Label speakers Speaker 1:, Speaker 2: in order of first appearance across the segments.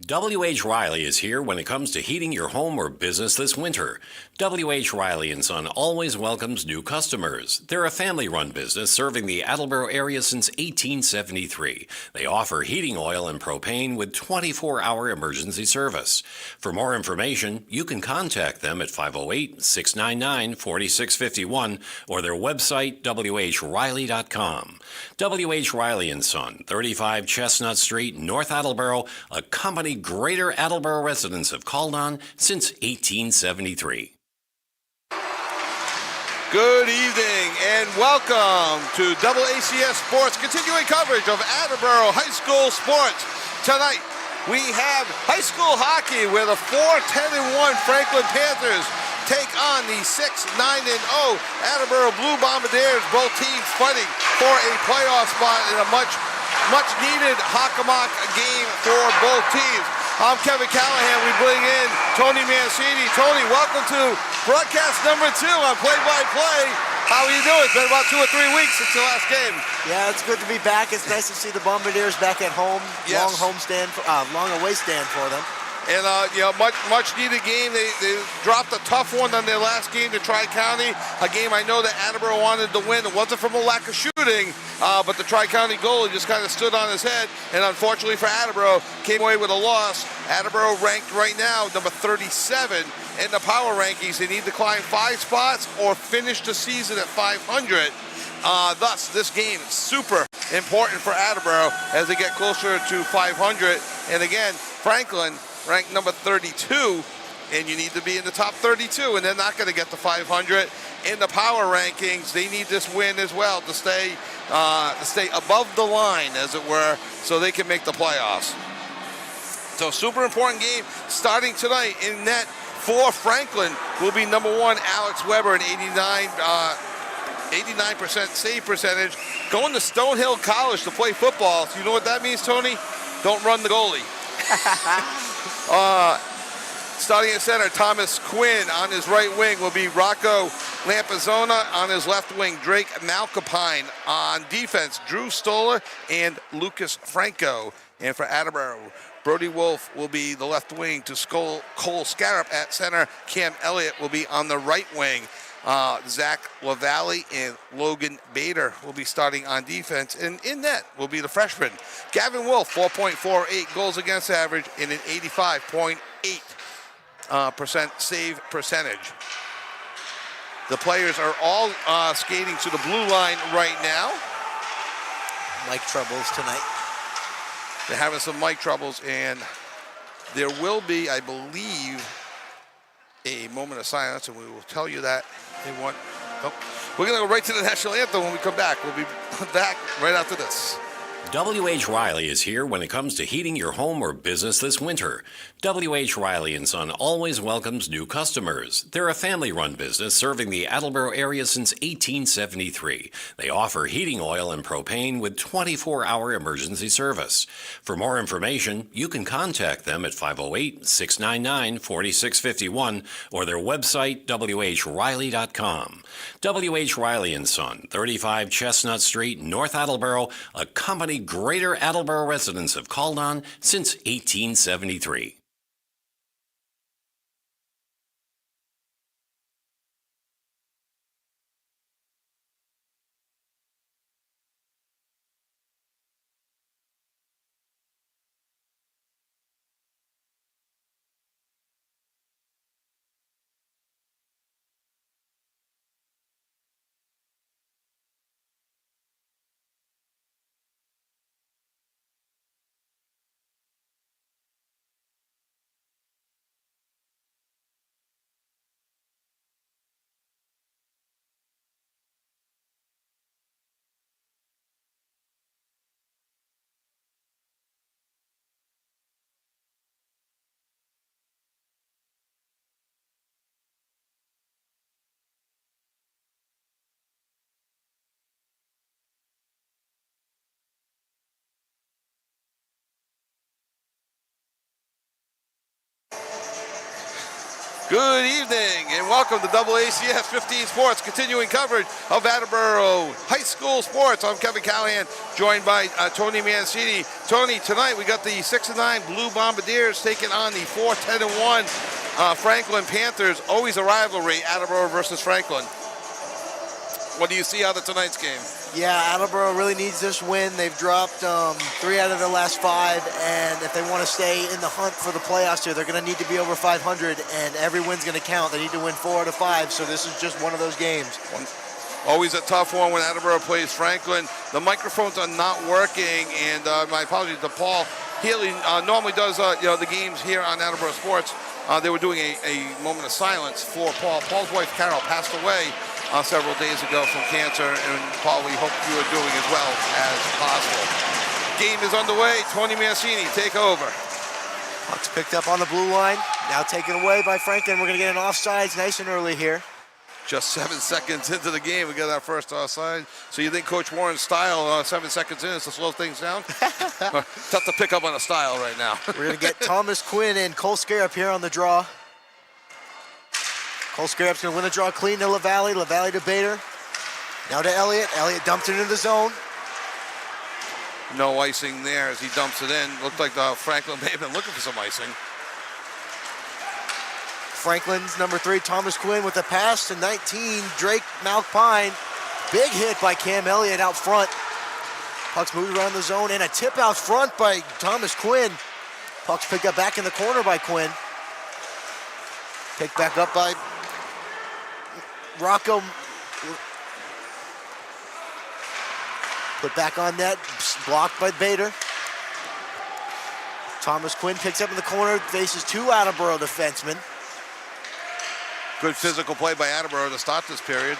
Speaker 1: W.H. Riley is here when it comes to heating your home or business this winter. W.H. Riley & Son always welcomes new customers. They're a family-run business serving the Attleboro area since 1873. They offer heating oil and propane with 24-hour emergency service. For more information, you can contact them at 508-699-4651 or their website, whriley.com. W.H. Riley & Son, 35 Chestnut Street, North Attleboro, a company Greater Attleboro residents have called on since 1873.
Speaker 2: Good evening and welcome to ACS Sports, continuing coverage of Attleboro High School sports. Tonight we have high school hockey where the 4-10-1 Franklin Panthers take on the 6-9-0 Attleboro Blue Bombardiers. Both teams fighting for a playoff spot in a much needed Hockomock game for both teams. I'm Kevin Callahan. We bring in Tony Mancini. Tony, welcome to broadcast number 2 on Play-by-Play. How are you doing? It's been about 2 or 3 weeks since the last game.
Speaker 3: Yeah, it's good to be back. It's nice to see the Bombardiers back at home.
Speaker 2: Yes.
Speaker 3: Long away stand for them.
Speaker 2: And, much needed game. They dropped a tough one on their last game to Tri-County, a game I know that Attleboro wanted to win. It wasn't from a lack of shooting, but the Tri-County goalie just kind of stood on his head, and unfortunately for Attleboro, came away with a loss. Attleboro ranked right now number 37 in the power rankings. They need to climb 5 spots or finish the season at 500. Thus, this game is super important for Attleboro as they get closer to 500. And again, Franklin ranked number 32, and you need to be in the top 32, and they're not going to get to 500 in the power rankings. They need this win as well to stay above the line, as it were, so they can make the playoffs. So super important game starting tonight. In net for Franklin will be number 1 Alex Weber, an 89% save percentage, going to Stonehill College to play football. So you know what that means, Tony? Don't run the goalie. Starting at center, Thomas Quinn. On his right wing will be Rocco Lampazona. On his left wing, Drake Malcapine. On defense, Drew Stoller and Lucas Franco. And for Attleboro, Brody Wolf will be the left wing to Cole Scarab at center. Cam Elliott will be on the right wing. Zach LaValle and Logan Bader will be starting on defense. And in net will be the freshman, Gavin Wolf, 4.48 goals against average and an 85.8% save percentage. The players are all skating to the blue line right now.
Speaker 3: Mic troubles tonight.
Speaker 2: They're having some mic troubles, and there will be, I believe, a moment of silence, and we will tell you that. We're going to go right to the national anthem when we come back. We'll be back right after this.
Speaker 1: W.H. Riley is here when it comes to heating your home or business this winter. W.H. Riley & Son always welcomes new customers. They're a family-run business serving the Attleboro area since 1873. They offer heating oil and propane with 24-hour emergency service. For more information, you can contact them at 508-699-4651 or their website, whriley.com. W.H. Riley & Son, 35 Chestnut Street, North Attleboro, a company Greater Attleboro residents have called on since 1873.
Speaker 2: Good evening and welcome to ACS 15 Sports, continuing coverage of Attleboro High School School Sports. I'm Kevin Callahan, joined by Tony Mancini. Tony, tonight we got the 6-9 Blue Bombardiers taking on the 4-10-1 Franklin Panthers. Always a rivalry, Attleboro versus Franklin. What do you see out of tonight's game?
Speaker 3: Yeah, Attleboro really needs this win. They've dropped 3 out of their last 5, and if they want to stay in the hunt for the playoffs here, they're going to need to be over 500, and every win's going to count. They need to win 4 out of 5, so this is just one of those games.
Speaker 2: Always a tough one when Attleboro plays Franklin. The microphones are not working, and my apologies to Paul. Healy normally does the games here on Attleboro Sports. They were doing a moment of silence for Paul. Paul's wife, Carol, passed away several days ago from cancer, and Paul, we hope you are doing as well as possible. Game is underway. Tony Mancini, take over.
Speaker 3: Puck's picked up on the blue line, now taken away by Franklin. We're going to get an offsides nice and early here.
Speaker 2: Just 7 seconds into the game, we got our first offside. So you think Coach Warren's style 7 seconds in is to slow things down? Tough to pick up on a style right now.
Speaker 3: We're going to get Thomas Quinn and Cole Scarab here on the draw. Cole Scarab's going to win the draw clean to LaValle. LaValle to Bader. Now to Elliott. Elliott dumps it into the zone.
Speaker 2: No icing there as he dumps it in. Looked like Franklin may have been looking for some icing.
Speaker 3: Franklin's number 3, Thomas Quinn with a pass to 19, Drake Malpine. Big hit by Cam Elliott out front. Puck's moving around the zone and a tip out front by Thomas Quinn. Puck's picked up back in the corner by Quinn. Picked back up by Rocco. Put back on net, blocked by Bader. Thomas Quinn picks up in the corner, faces 2 Attleboro defensemen.
Speaker 2: Good physical play by Attleboro to start this period.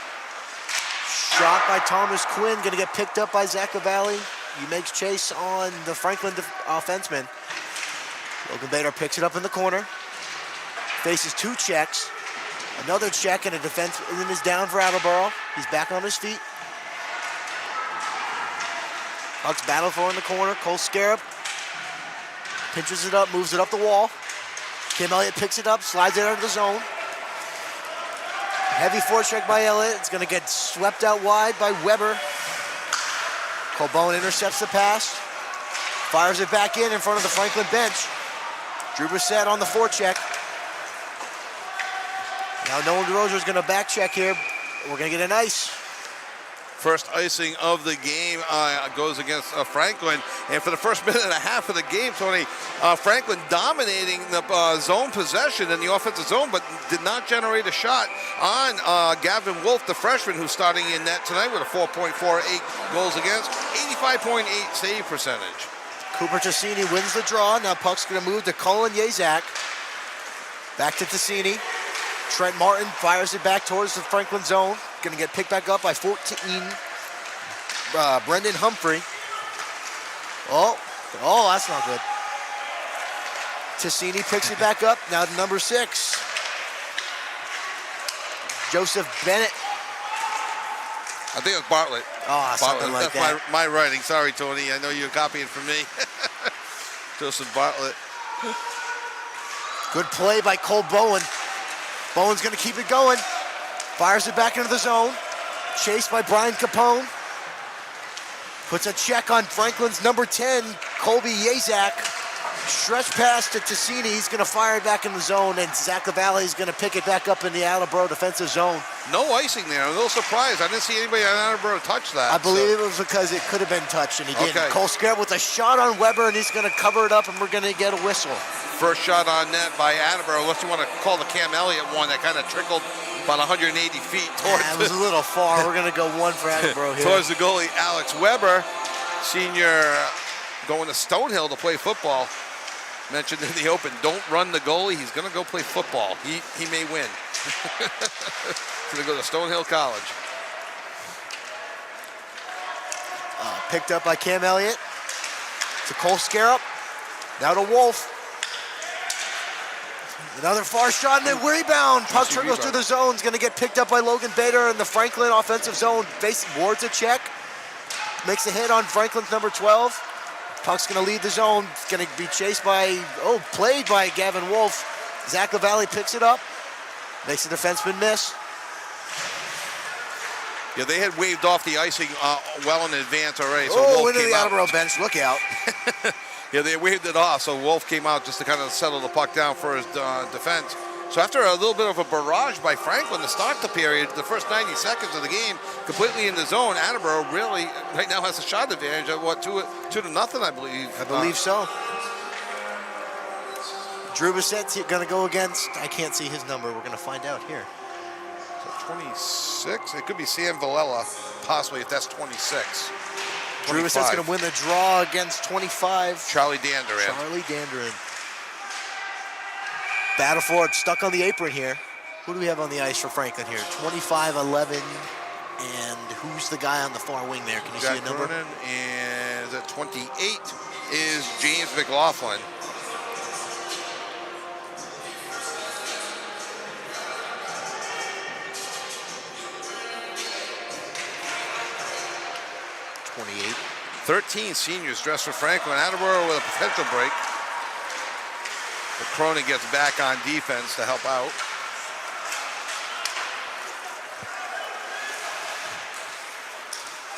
Speaker 3: Shot by Thomas Quinn, gonna get picked up by Zach LaValle. He makes chase on the Franklin offenseman. Logan Bader picks it up in the corner. Faces 2 checks. Another check and a defense is down for Attleboro. He's back on his feet. Bucks battle for in the corner. Cole Scarab pinches it up, moves it up the wall. Cam Elliott picks it up, slides it out of the zone. Heavy forecheck by Elliott. It's going to get swept out wide by Weber. Colbone intercepts the pass. Fires it back in front of the Franklin bench. Drew Brissett on the forecheck. Now Nolan DeRozier is going to back check here. We're going to get an ice.
Speaker 2: First icing of the game goes against Franklin. And for the first minute and a half of the game, Tony, Franklin dominating the zone possession in the offensive zone, but did not generate a shot on Gavin Wolf, the freshman, who's starting in net tonight with a 4.48 goals against, 85.8 save percentage.
Speaker 3: Cooper Tassini wins the draw. Now puck's going to move to Colin Yazak. Back to Tassini. Trent Martin fires it back towards the Franklin zone. Going to get picked back up by 14, Brendan Humphrey. Oh, that's not good. Tassini picks it back up. Now to number 6. Joseph Bennett.
Speaker 2: I think it's Bartlett.
Speaker 3: Oh, something like that.
Speaker 2: That's my writing. Sorry, Tony. I know you're copying from me. Joseph Bartlett.
Speaker 3: Good play by Cole Bowen. Bowen's going to keep it going. Fires it back into the zone. Chased by Brian Capone. Puts a check on Franklin's number 10, Colby Yazak. Stretch pass to Tassini. He's going to fire it back in the zone, and Zach LaValle is going to pick it back up in the Attleboro defensive zone.
Speaker 2: No icing there. I'm a little surprised. I didn't see anybody on Attleboro touch that.
Speaker 3: I believe it was because it could have been touched, and he didn't.
Speaker 2: Okay.
Speaker 3: Cole Scarab with a shot on Weber, and he's going to cover it up, and we're going to get a whistle.
Speaker 2: First shot on net by Attleboro, unless you want to call the Cam Elliott one that kind of trickled about 180 feet towards
Speaker 3: it was a little far. We're going to go 1 for Attleboro here.
Speaker 2: Towards the goalie, Alex Weber, senior, going to Stonehill to play football. Mentioned in the open, don't run the goalie. He's going to go play football. He may win. Going to go to Stonehill College.
Speaker 3: Picked up by Cam Elliott. To Cole Scarab. Now to Wolf. Another far shot and then rebound. Puck trickles through the zone. It's going to get picked up by Logan Bader in the Franklin offensive zone. Facing Ward's a check. Makes a hit on Franklin's number 12. Puck's going to lead the zone. It's going to be chased by, played by Gavin Wolf. Zach LaValle picks it up. Makes the defenseman miss.
Speaker 2: Yeah, they had waved off the icing well in advance already. So
Speaker 3: Oh,
Speaker 2: Wolf
Speaker 3: into
Speaker 2: came
Speaker 3: the
Speaker 2: out.
Speaker 3: Attleboro bench. Look out.
Speaker 2: Yeah, they waved it off, so Wolf came out just to kind of settle the puck down for his defense. So after a little bit of a barrage by Franklin to start the period, the first 90 seconds of the game, completely in the zone, Attleboro really right now has a shot advantage of what, 2-0, I believe.
Speaker 3: I believe so. Drew Bissette's going to go against, I can't see his number. We're going to find out here.
Speaker 2: 26? It could be Sam Villela, possibly, if that's 26.
Speaker 3: Drew Bissette's going to win the draw against 25.
Speaker 2: Charlie Danderin.
Speaker 3: Charlie Danderin. Battle for it, stuck on the apron here. Who do we have on the ice for Franklin here? 25-11, and who's the guy on the far wing there? Can you see a number?
Speaker 2: Cronin, and at 28 is James McLaughlin.
Speaker 3: .28.
Speaker 2: 13 seniors dressed for Franklin. Attleboro with a potential break. But Cronin gets back on defense to help out.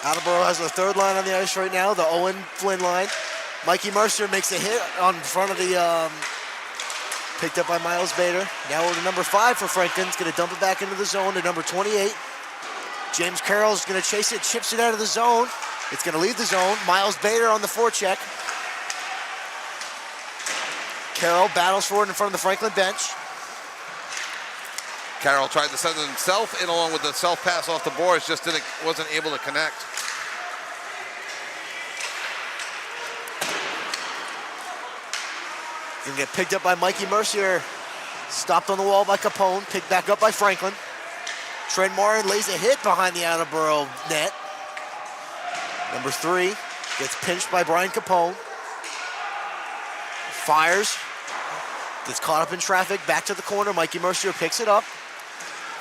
Speaker 3: Attleboro has the third line on the ice right now, the Owen Flynn line. Mikey Mercer makes a hit on front of the, picked up by Miles Bader. Now we're to number 5 for Franklin's, gonna dump it back into the zone to number 28. James Carroll's gonna chase it, chips it out of the zone. It's gonna leave the zone. Miles Bader on the forecheck. Carroll battles for it in front of the Franklin bench.
Speaker 2: Carroll tried to send it himself in along with the self pass off the boards, just wasn't able to connect.
Speaker 3: Gonna get picked up by Mikey Mercier. Stopped on the wall by Capone, picked back up by Franklin. Trent Morin lays a hit behind the Attleboro net. Number 3 gets pinched by Brian Capone. Fires. Gets caught up in traffic, back to the corner. Mikey Mercier picks it up.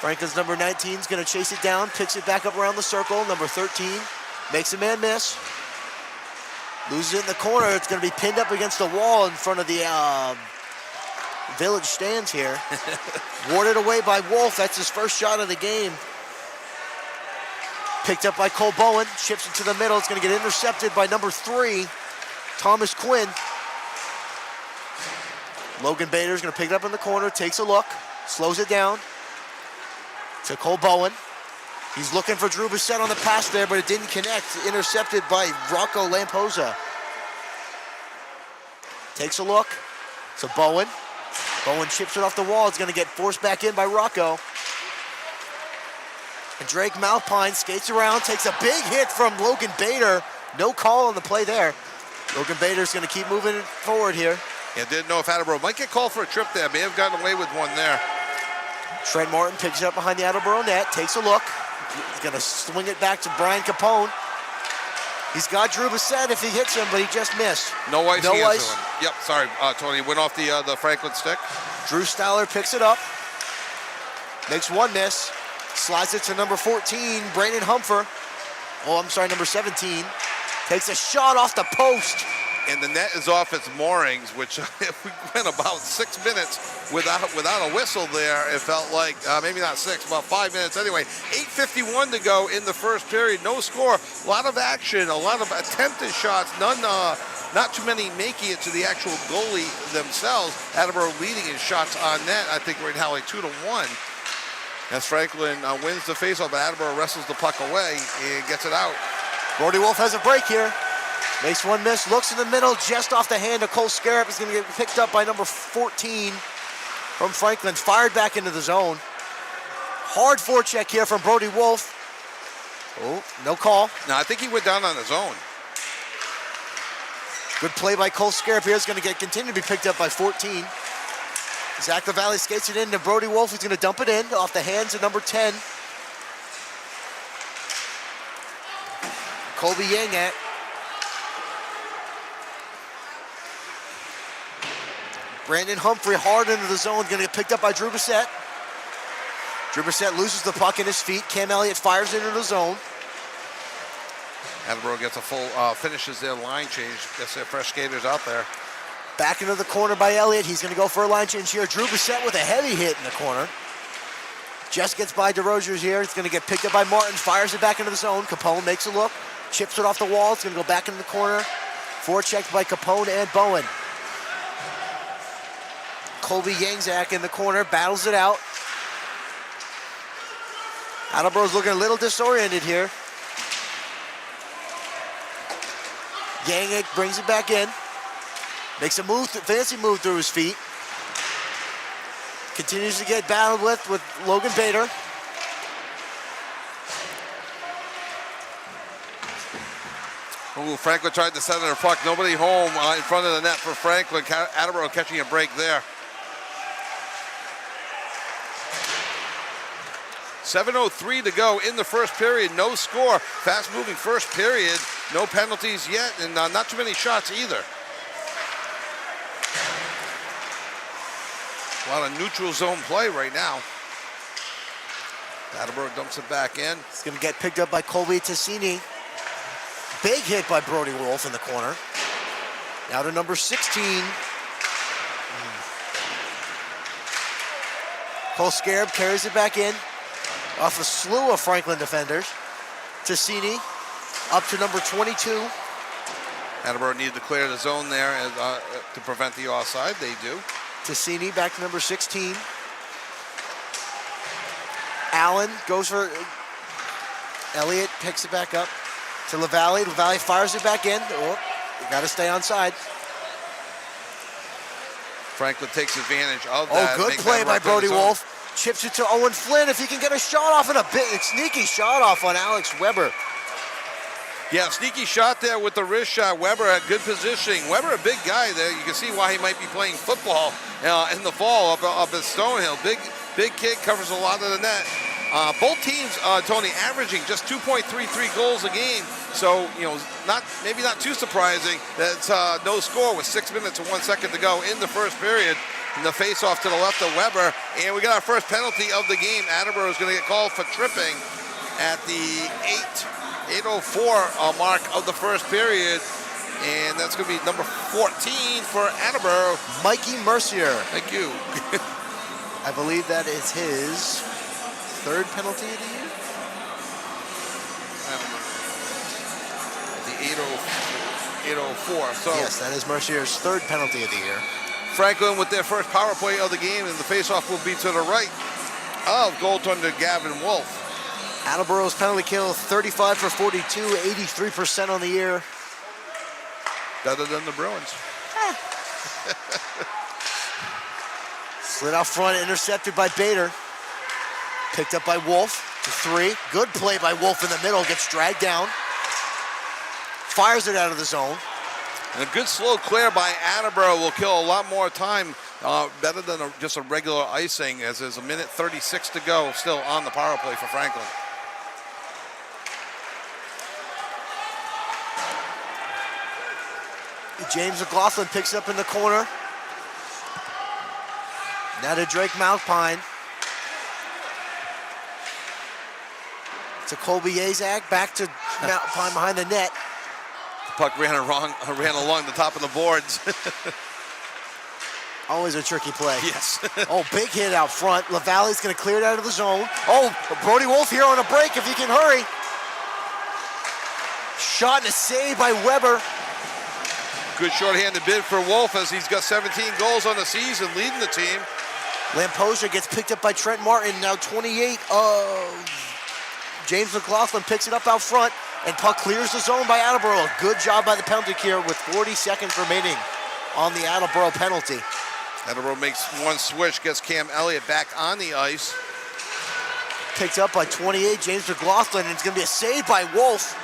Speaker 3: Franklin's number 19 is going to chase it down, picks it back up around the circle. Number 13 makes a man miss. Loses it in the corner. It's going to be pinned up against the wall in front of the Village stands here. Warded away by Wolf. That's his first shot of the game. Picked up by Cole Bowen. Chips it to the middle. It's going to get intercepted by number 3, Thomas Quinn. Logan Bader's going to pick it up in the corner, takes a look, slows it down to Cole Bowen. He's looking for Drew Bissett on the pass there, but it didn't connect. Intercepted by Rocco Lamposa. Takes a look to Bowen. Bowen chips it off the wall. It's going to get forced back in by Rocco. And Drake Malpine skates around, takes a big hit from Logan Bader. No call on the play there. Logan Bader's going to keep moving forward here.
Speaker 2: Yeah, didn't know if Attleboro might get called for a trip there. May have gotten away with one there.
Speaker 3: Trent Martin picks it up behind the Attleboro net, takes a look. He's going to swing it back to Brian Capone. He's got Drew Bissett if he hits him, but he just missed.
Speaker 2: No ice.
Speaker 3: No ice.
Speaker 2: Yep, sorry, Tony. Went off the Franklin stick.
Speaker 3: Drew Stowler picks it up. Makes one miss. Slides it to number 14, Brandon Humfer. Oh, I'm sorry, number 17. Takes a shot off the post.
Speaker 2: And the net is off its moorings, which if we went about 6 minutes without a whistle there, it felt like, maybe not 6, about 5 minutes anyway. 8:51 to go in the first period, no score. A lot of action, a lot of attempted shots, none, not too many making it to the actual goalie themselves. Attleboro leading in shots on net, I think right now like 2-1. As Franklin wins the faceoff, but Attleboro wrestles the puck away and gets it out.
Speaker 3: Brody Wolf has a break here. Makes one miss, looks in the middle, just off the hand of Cole Scarab. Is going to get picked up by number 14 from Franklin. Fired back into the zone. Hard forecheck here from Brody Wolf. Oh, no call.
Speaker 2: No, I think he went down on his own.
Speaker 3: Good play by Cole Scarab here. Is going to continue to be picked up by 14. Zach LaValle skates it in to Brody Wolf. He's going to dump it in off the hands of number 10. Colby Yangat. Brandon Humphrey hard into the zone, going to get picked up by Drew Bissett. Drew Bissett loses the puck in his feet. Cam Elliott fires into the zone.
Speaker 2: Attleboro gets a full, finishes their line change. Gets their fresh skaters out there.
Speaker 3: Back into the corner by Elliott. He's going to go for a line change here. Drew Bissett with a heavy hit in the corner. Just gets by DeRozier's here. It's going to get picked up by Martin. Fires it back into the zone. Capone makes a look. Chips it off the wall. It's going to go back into the corner. Forechecked by Capone and Bowen. Colby Yangzak in the corner. Battles it out. Attleboro's looking a little disoriented here. Yangzak brings it back in. Makes a move, fancy move through his feet. Continues to get battled with Logan Bader.
Speaker 2: Ooh, Franklin tried to center the puck. Nobody home in front of the net for Franklin. Attleboro catching a break there. 7:03 to go in the first period. No score. Fast-moving first period. No penalties yet, and not too many shots either. A lot of neutral zone play right now. Attleboro dumps it back in.
Speaker 3: It's going to get picked up by Colby Tassini. Big hit by Brody Wolf in the corner. Now to number 16. Cole Scarab carries it back in. Off a slew of Franklin defenders. Tassini up to number 22.
Speaker 2: Attleboro needed to clear the zone there to prevent the offside. They do.
Speaker 3: Tassini back to number 16. Allen goes for Elliott, picks it back up to LaValle. LaValle fires it back in. Oh, you got to stay on side.
Speaker 2: Franklin takes advantage of that.
Speaker 3: Oh, good play by Brody Wolf. Chips it to Owen Flynn. If he can get a shot off and a big sneaky shot off on Alex Weber.
Speaker 2: Yeah, sneaky shot there with the wrist shot. Weber at good positioning. Weber, a big guy there. You can see why he might be playing football in the fall up at Stonehill. Big kid, covers a lot of the net. Both teams, Tony, averaging just 2.33 goals a game. So, maybe not too surprising that it's no score with 6 minutes and 1 second to go in the first period. And the face-off to the left of Weber. And we got our first penalty of the game. Attleboro is going to get called for tripping at the 8:04 mark of the first period. And that's going to be number 14 for Attleboro.
Speaker 3: Mikey Mercier.
Speaker 2: Thank you.
Speaker 3: I believe that is his third penalty of the year.
Speaker 2: The 8:04. So
Speaker 3: yes, that is Mercier's third penalty of the year.
Speaker 2: Franklin with their first power play of the game, and the faceoff will be to the right of goaltender Gavin Wolf.
Speaker 3: Attleboro's penalty kill, 35 for 42, 83% on the year.
Speaker 2: Better than the Bruins.
Speaker 3: Slid out front, intercepted by Bader. Picked up by Wolf to 3. Good play by Wolf in the middle, gets dragged down. Fires it out of the zone.
Speaker 2: And a good slow clear by Attleboro will kill a lot more time, better than just a regular icing, as there's a minute 36 to go still on the power play for Franklin.
Speaker 3: James McLaughlin picks up in the corner. Now to Drake Malpine. To Colby Yazak, back to Malpine behind the net.
Speaker 2: Puck ran along the top of the boards.
Speaker 3: Always a tricky play.
Speaker 2: Yes.
Speaker 3: Oh, big hit out front. LaValle's going to clear it out of the zone. Oh, Brody Wolf here on a break if he can hurry. Shot and a save by Weber.
Speaker 2: Good shorthanded bid for Wolf as he's got 17 goals on the season, leading the team.
Speaker 3: Lamposia gets picked up by Trent Martin. Now 28 of James McLaughlin picks it up out front. And puck clears the zone by Attleboro. Good job by the penalty kill with 40 seconds remaining on the Attleboro penalty.
Speaker 2: Attleboro makes one switch, gets Cam Elliott back on the ice.
Speaker 3: Picked up by 28, James McLaughlin, and it's going to be a save by Wolf.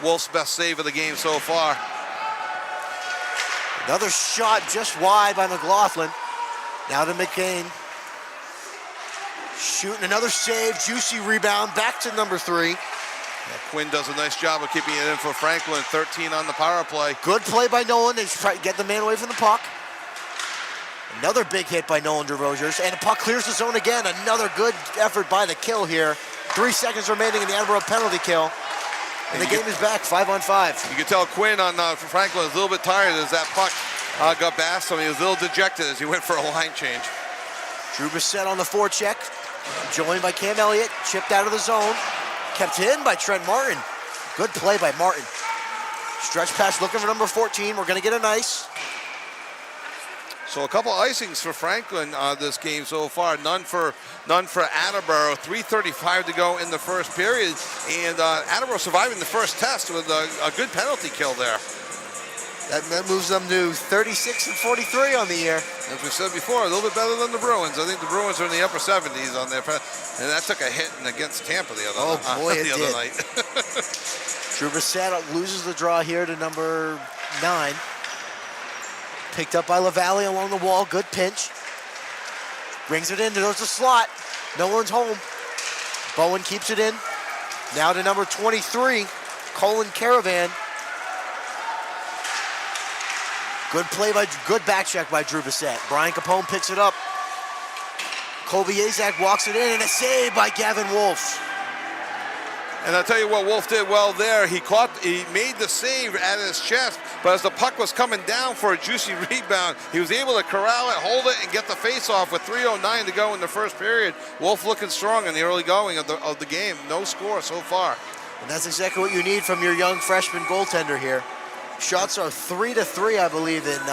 Speaker 2: Wolf's best save of the game so far.
Speaker 3: Another shot just wide by McLaughlin. Now to McCain. Shooting another save, juicy rebound, back to number 3.
Speaker 2: Yeah, Quinn does a nice job of keeping it in for Franklin. 13 on the power play.
Speaker 3: Good play by Nolan to try to get the man away from the puck. Another big hit by Nolan DeRozier's, and the puck clears the zone again. Another good effort by the kill here. 3 seconds remaining in the Attleboro penalty kill. And the game is back, 5-on-5.
Speaker 2: You can tell Quinn for Franklin was a little bit tired as that puck got past him. He was a little dejected as he went for a line change.
Speaker 3: Drew Bissett on the forecheck. Joined by Cam Elliott, chipped out of the zone. Kept in by Trent Martin. Good play by Martin. Stretch pass looking for number 14. We're going to get a nice.
Speaker 2: So a couple icings for Franklin this game so far. None for Attleboro. 3:35 to go in the first period, and Attleboro surviving the first test with a good penalty kill there.
Speaker 3: That moves them to 36 and 43 on the year.
Speaker 2: As we said before, a little bit better than the Bruins. I think the Bruins are in the upper 70s on their, and that took a hit against Tampa the other night.
Speaker 3: Drew Brissett loses the draw here to number 9. Picked up by LaValle along the wall. Good pinch. Brings it in. There's the slot. No one's home. Bowen keeps it in. Now to number 23, Colin Caravan. Good back check by Drew Brissett. Brian Capone picks it up. Colby Yazak walks it in, and a save by Gavin Wolf.
Speaker 2: And I'll tell you what Wolf did well there. He made the save at his chest, but as the puck was coming down for a juicy rebound, he was able to corral it, hold it, and get the face-off with 3:09 to go in the first period. Wolf looking strong in the early going of the game. No score so far.
Speaker 3: And that's exactly what you need from your young freshman goaltender here. Shots are 3-3, I believe, and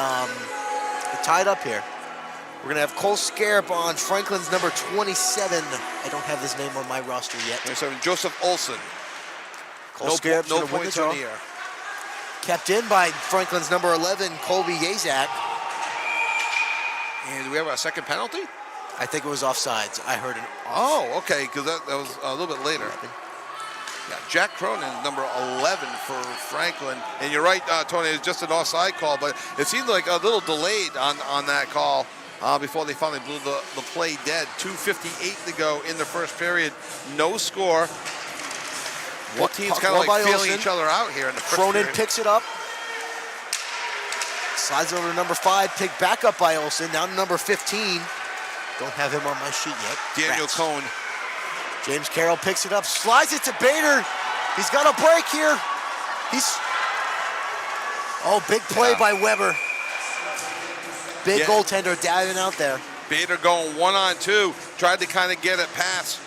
Speaker 3: tied up here. We're going to have Cole Scarab on Franklin's number 27. I don't have his name on my roster yet.
Speaker 2: 27, Joseph Olson.
Speaker 3: Cole Scarab's
Speaker 2: no
Speaker 3: going to win the
Speaker 2: points
Speaker 3: draw.
Speaker 2: on the air.
Speaker 3: Kept in by Franklin's number 11, Colby Yazak.
Speaker 2: And do we have a second penalty?
Speaker 3: I think it was offsides. I heard it.
Speaker 2: Oh, okay, because that was a little bit later. Yeah, Jack Cronin, number 11 for Franklin. And you're right, Tony, it's just an offside call, but it seemed like a little delayed on that call before they finally blew the play dead. 2:58 to go in the first period. No score. Both teams kind of like feeling each other out here in the first
Speaker 3: Cronin
Speaker 2: period.
Speaker 3: picks it up. Slides over to number 5, picked back up by Olsen. Now to number 15. Don't have him on my sheet yet.
Speaker 2: Daniel Cohn.
Speaker 3: James Carroll picks it up, slides it to Bader. He's got a break here. Big play by Weber. Big goaltender diving out there.
Speaker 2: Bader going 1-on-2, tried to kind of get it past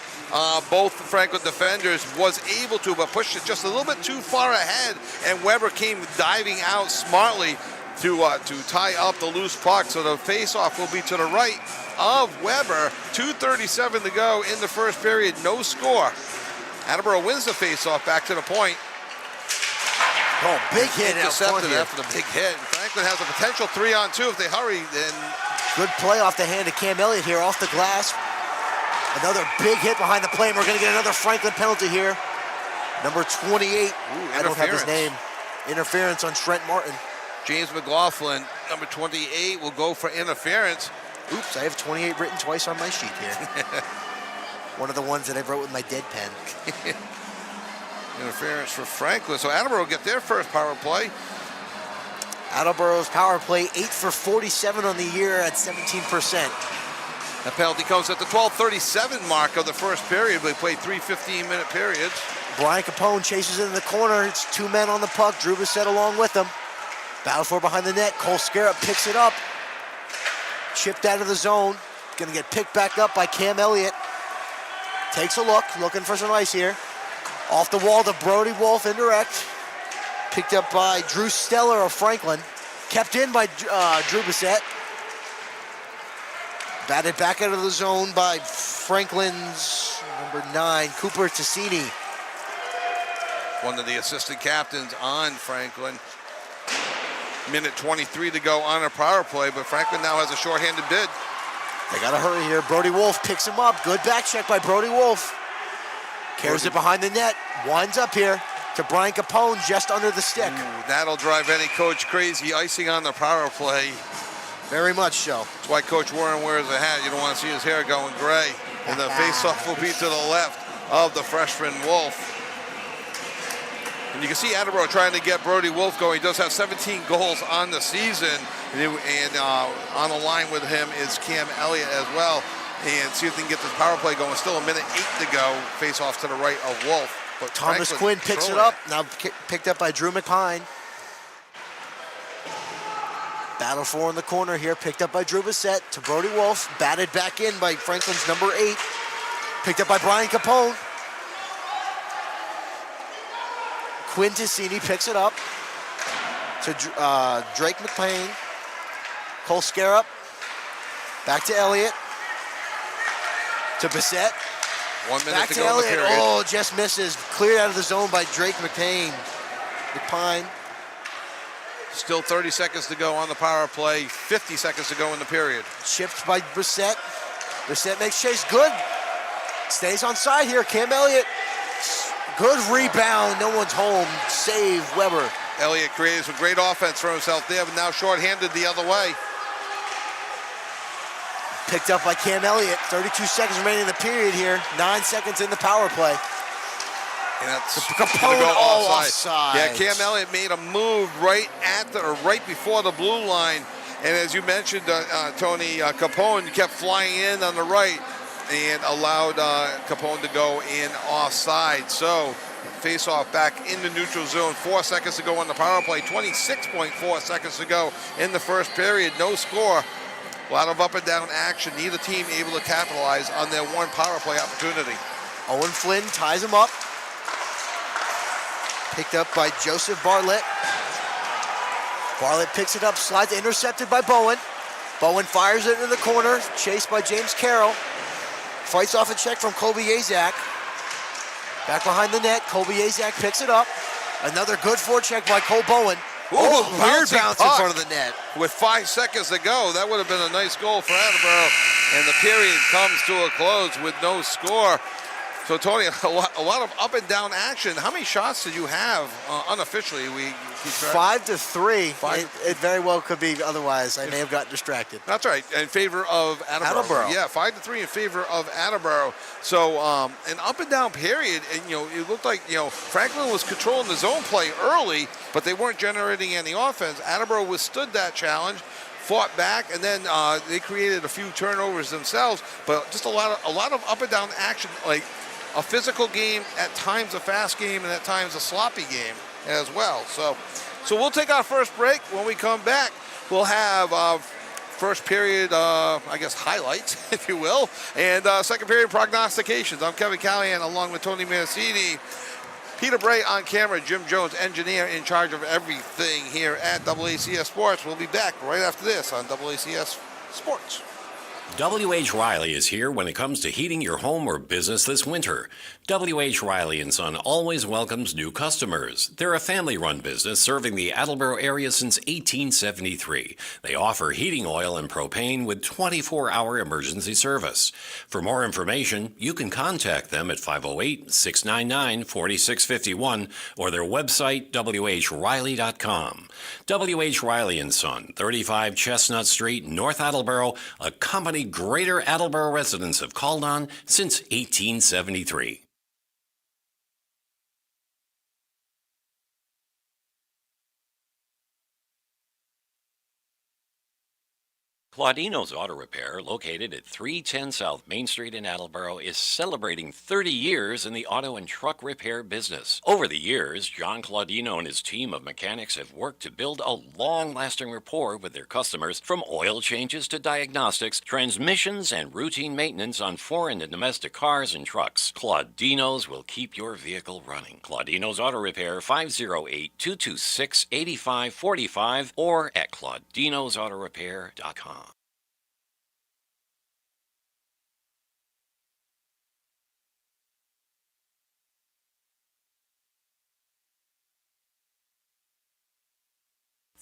Speaker 2: both Franklin defenders, was able to, but pushed it just a little bit too far ahead, and Weber came diving out smartly to tie up the loose puck. So the face-off will be to the right of Weber. 2:37 to go in the first period, no score. Attleboro wins the face-off back to the point.
Speaker 3: Oh, big hit
Speaker 2: Intercepted after the big hit. Franklin has a potential 3-on-2 if they hurry. Then
Speaker 3: good play off the hand of Cam Elliott here, off the glass. Another big hit behind the play, and we're going to get another Franklin penalty here. Number 28. I don't have his name. Interference on Trent Martin.
Speaker 2: James McLaughlin, number 28, will go for interference.
Speaker 3: Oops, I have 28 written twice on my sheet here. One of the ones that I wrote with my dead pen.
Speaker 2: Interference for Franklin. So Attleboro get their first power play.
Speaker 3: Attleboro's power play 8 for 47 on the year at 17%.
Speaker 2: That penalty comes at the 12:37 mark of the first period. We played 3 15-minute periods.
Speaker 3: Brian Capone chases it in the corner. It's 2 men on the puck. Drew Brissett along with them. Battle for behind the net. Cole Scarab picks it up. Chipped out of the zone. Going to get picked back up by Cam Elliott. Takes a look. Looking for some ice here. Off the wall to Brody Wolf, indirect. Picked up by Drew Steller of Franklin. Kept in by Drew Brissett. Batted back out of the zone by Franklin's number 9, Cooper Tassini.
Speaker 2: One of the assistant captains on Franklin. Minute 23 to go on a power play, but Franklin now has a shorthanded bid.
Speaker 3: They got to hurry here. Brody Wolf picks him up. Good back check by Brody Wolf. Carries it behind the net. Winds up here to Brian Capone just under the stick.
Speaker 2: Ooh, that'll drive any coach crazy. Icing on the power play.
Speaker 3: Very much so.
Speaker 2: That's why Coach Warren wears a hat. You don't want to see his hair going gray. And the face-off will be to the left of the freshman Wolf. And you can see Attleboro trying to get Brody Wolf going. He does have 17 goals on the season. And on the line with him is Cam Elliott as well. And see if they can get this power play going. Still a minute 8 to go. Face-off to the right of Wolf. But
Speaker 3: Thomas Quinn picks it up. Now picked up by Drew McPine. Battle for in the corner here. Picked up by Drew Brissett to Brody Wolf. Batted back in by Franklin's number 8, Picked up by Brian Capone. Quintesini picks it up to Drake McPain. Cole Scarab. Back to Elliott. To Bissett.
Speaker 2: 1 minute
Speaker 3: Back
Speaker 2: to
Speaker 3: to
Speaker 2: go in the
Speaker 3: Elliott.
Speaker 2: period.
Speaker 3: Oh, just misses. Cleared out of the zone by Drake McPain. McPine.
Speaker 2: Still 30 seconds to go on the power play. 50 seconds to go in the period.
Speaker 3: Chipped by Bissett. Bissett makes chase. Good. Stays on side here. Cam Elliott. Good rebound. No one's home. Save Weber.
Speaker 2: Elliott created some great offense for himself there, but now shorthanded the other way.
Speaker 3: Picked up by Cam Elliott. 32 seconds remaining in the period here. 9 seconds in the power play.
Speaker 2: And that's
Speaker 3: Capone offside.
Speaker 2: Yeah, Cam Elliott made a move right before the blue line. And as you mentioned, Tony, Capone kept flying in on the right and allowed Capone to go in offside. So face-off back in the neutral zone. 4 seconds to go on the power play. 26.4 seconds to go in the first period. No score. A lot of up and down action. Neither team able to capitalize on their one power play opportunity.
Speaker 3: Owen Flynn ties him up. Picked up by Joseph Bartlett. Bartlett picks it up, slides, intercepted by Bowen. Bowen fires it in the corner, chased by James Carroll. Fights off a check from Colby Yazak. Back behind the net, Colby Yazak picks it up. Another good forecheck by Cole Bowen.
Speaker 2: Ooh,
Speaker 3: weird
Speaker 2: bouncing
Speaker 3: bounce in
Speaker 2: puck.
Speaker 3: front of the net.
Speaker 2: With 5 seconds to go, that would have been a nice goal for Attleboro. And the period comes to a close with no score. So, Tony, a lot of up and down action. How many shots did you have unofficially? We keep track?
Speaker 3: 5-3. It very well could be otherwise. I may have gotten distracted.
Speaker 2: That's right, in favor of Attleboro. Yeah, 5-3 in favor of Attleboro. So, an up and down period, and it looked like Franklin was controlling the zone play early, but they weren't generating any offense. Attleboro withstood that challenge, fought back, and then they created a few turnovers themselves. But just a lot of up and down action, like a physical game, at times a fast game, and at times a sloppy game as well. So we'll take our first break. When we come back, we'll have first period, highlights, if you will, and second period prognostications. I'm Kevin Callahan along with Tony Mancini. Peter Bray on camera, Jim Jones, engineer in charge of everything here at AACS Sports. We'll be back right after this on AACS Sports.
Speaker 1: W.H. Riley is here when it comes to heating your home or business this winter. W.H. Riley & Son always welcomes new customers. They're a family-run business serving the Attleboro area since 1873. They offer heating oil and propane with 24-hour emergency service. For more information, you can contact them at 508-699-4651 or their website, whriley.com. W.H. Riley & Son, 35 Chestnut Street, North Attleboro, a company Greater Attleboro residents have called on since 1873. Claudino's Auto Repair, located at 310 South Main Street in Attleboro, is celebrating 30 years in the auto and truck repair business. Over the years, John Claudino and his team of mechanics have worked to build a long-lasting rapport with their customers, from oil changes to diagnostics, transmissions, and routine maintenance on foreign and domestic cars and trucks. Claudino's will keep your vehicle running. Claudino's Auto Repair, 508-226-8545 or at claudinosautorepair.com.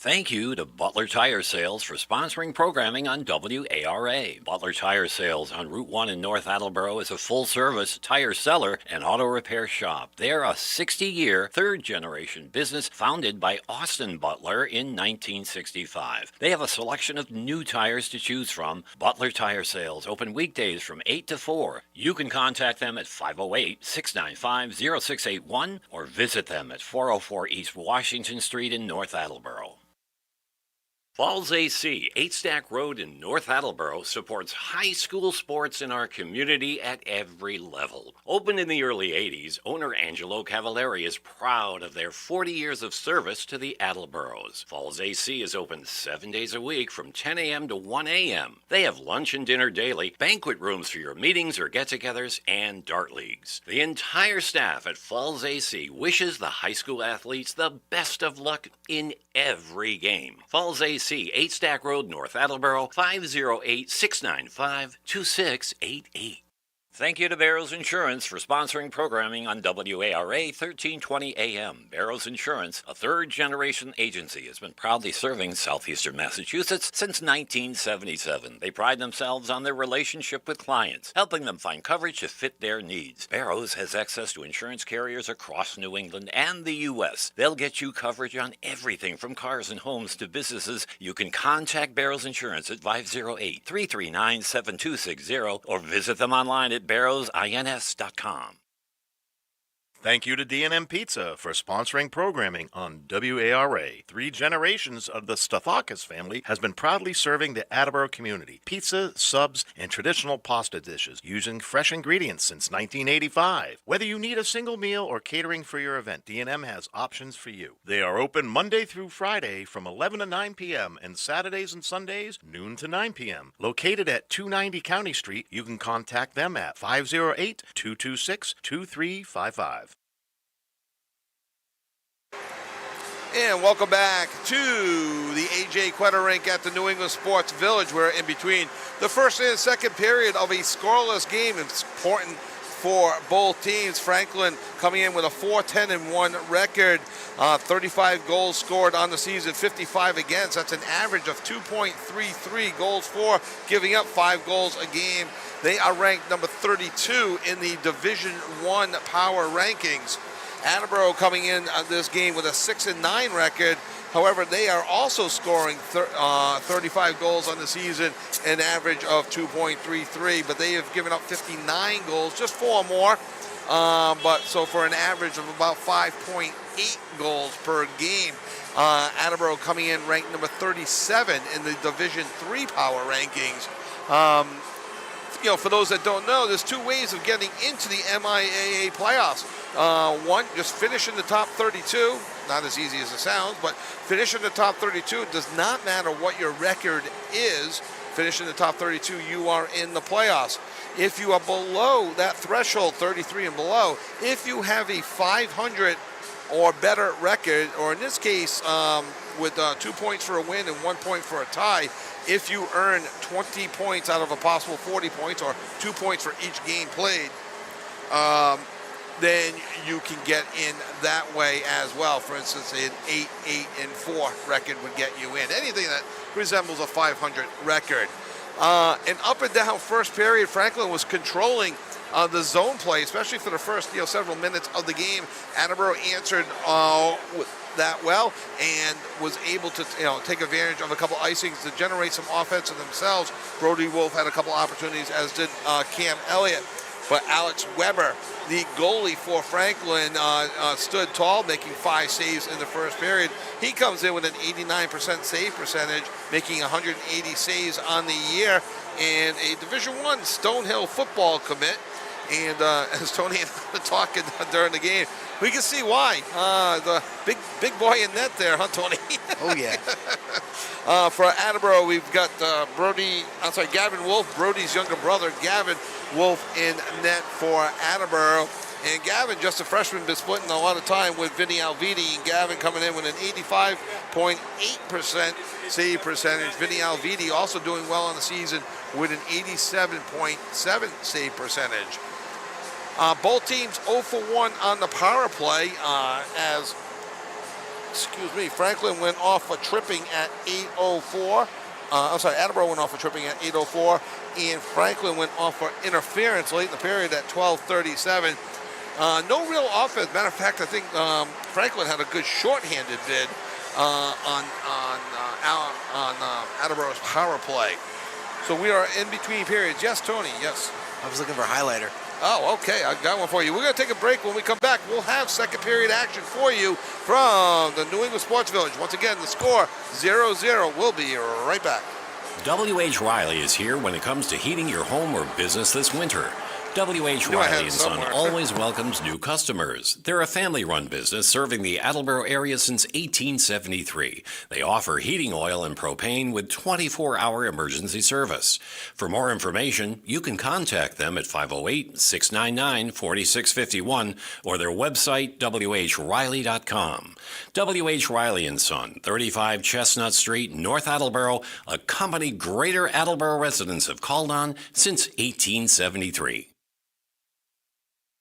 Speaker 1: Thank you to Butler Tire Sales for sponsoring programming on WARA. Butler Tire Sales on Route 1 in North Attleboro is a full-service tire seller and auto repair shop. They're a 60-year, third-generation business founded by Austin Butler in 1965. They have a selection of new tires to choose from. Butler Tire Sales open weekdays from 8 to 4. You can contact them at 508-695-0681 or visit them at 404 East Washington Street in North Attleboro. Falls AC, 8 Stack Road in North Attleboro, supports high school sports in our community at every level. Opened in the early 80s, owner Angelo Cavallari is proud of their 40 years of service to the Attleboros. Falls AC is open 7 days a week from 10 a.m. to 1 a.m. They have lunch and dinner daily, banquet rooms for your meetings or get-togethers, and dart leagues. The entire staff at Falls AC wishes the high school athletes the best of luck in every game. Falls AC, 8 Stack Road, North Attleboro, 508-695-2688. Thank you to Barrows Insurance for sponsoring programming on WARA 1320 AM. Barrows Insurance, a third-generation agency, has been proudly serving southeastern Massachusetts since 1977. They pride themselves on their relationship with clients, helping them find coverage to fit their needs. Barrows has access to insurance carriers across New England and the U.S. They'll get you coverage on everything from cars and homes to businesses. You can contact Barrows Insurance at 508-339-7260 or visit them online at barrowsins.com.
Speaker 4: Thank you to D&M Pizza for sponsoring programming on WARA. 3 generations of the Stathakis family has been proudly serving the Attleboro community. Pizza, subs, and traditional pasta dishes using fresh ingredients since 1985. Whether you need a single meal or catering for your event, D&M has options for you. They are open Monday through Friday from 11 to 9 p.m. and Saturdays and Sundays noon to 9 p.m. Located at 290 County Street, you can contact them at 508-226-2355.
Speaker 2: And welcome back to the A.J. Quetta Rink at the New England Sports Village. We're in between the first and second period of a scoreless game. It's important for both teams. Franklin coming in with a 4-10-1 record, 35 goals scored on the season, 55 against. That's an average of 2.33 goals for, giving up 5 goals a game. They are ranked number 32 in the Division I power rankings. Attleboro coming in this game with a 6-9 record. However, they are also scoring 35 goals on the season, an average of 2.33. But they have given up 59 goals, just 4 more. But so for an average of about 5.8 goals per game. Attleboro coming in ranked number 37 in the Division III power rankings. For those that don't know, there's 2 ways of getting into the MIAA playoffs. One, just finish in the top 32. Not as easy as it sounds, but finish in the top 32. It does not matter what your record is. Finish in the top 32, you are in the playoffs. If you are below that threshold, 33 and below, if you have a 500 or better record, or in this case, with 2 points for a win and 1 point for a tie, if you earn 20 points out of a possible 40 points, or 2 points for each game played, then you can get in that way as well. For instance, an 8-4 record would get you in. Anything that resembles a 500 record. An up and down first period. Franklin was controlling the zone play, especially for the first several minutes of the game. Attleboro answered that well and was able to take advantage of a couple icings to generate some offense in themselves. Brody Wolf had a couple opportunities, as did Cam Elliott. But Alex Weber, the goalie for Franklin, stood tall, making 5 saves in the first period. He comes in with an 89% save percentage, making 180 saves on the year, and a Division I Stonehill football commit. And as Tony and I were talking during the game, we can see why. The big boy in net there, huh, Tony?
Speaker 3: Oh, yeah.
Speaker 2: For Attleboro, we've got Gavin Wolf, Brody's younger brother, Gavin Wolf in net for Attleboro. And Gavin, just a freshman, been splitting a lot of time with Vinny Alvidi. And Gavin coming in with an 85.8% save percentage. Vinny Alvidi also doing well on the season with an 87.7 save percentage. Both teams 0 for 1 on the power play as Franklin went off a tripping at 8:04. Attleboro went off a tripping at 8:04, and Franklin went off for interference late in the period at 12:37. No real offense. Matter of fact, I think Franklin had a good shorthanded bid on Attleboro's power play. So we are in between periods. Yes, Tony. Yes.
Speaker 3: I was looking for a highlighter.
Speaker 2: Oh, okay. I got one for you. We're going to take a break. When we come back, we'll have second period action for you from the New England Sports Village. Once again, the score 0-0. We'll be right back.
Speaker 1: W.H. Riley is here when it comes to heating your home or business this winter. W.H. Riley & Son always welcomes new customers. They're a family-run business serving the Attleboro area since 1873. They offer heating oil and propane with 24-hour emergency service. For more information, you can contact them at 508-699-4651 or their website, whriley.com. W.H. Riley & Son, 35 Chestnut Street, North Attleboro, a company Greater Attleboro residents have called on since 1873.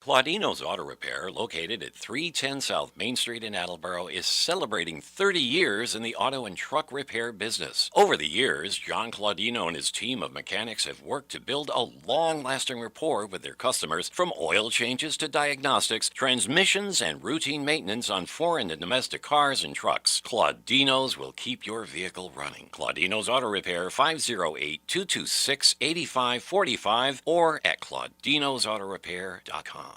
Speaker 1: Claudino's Auto Repair, located at 310 South Main Street in Attleboro, is celebrating 30 years in the auto and truck repair business. Over the years, John Claudino and his team of mechanics have worked to build a long-lasting rapport with their customers, from oil changes to diagnostics, transmissions, and routine maintenance on foreign and domestic cars and trucks. Claudino's will keep your vehicle running. Claudino's Auto Repair, 508-226-8545 or at claudinosautorepair.com.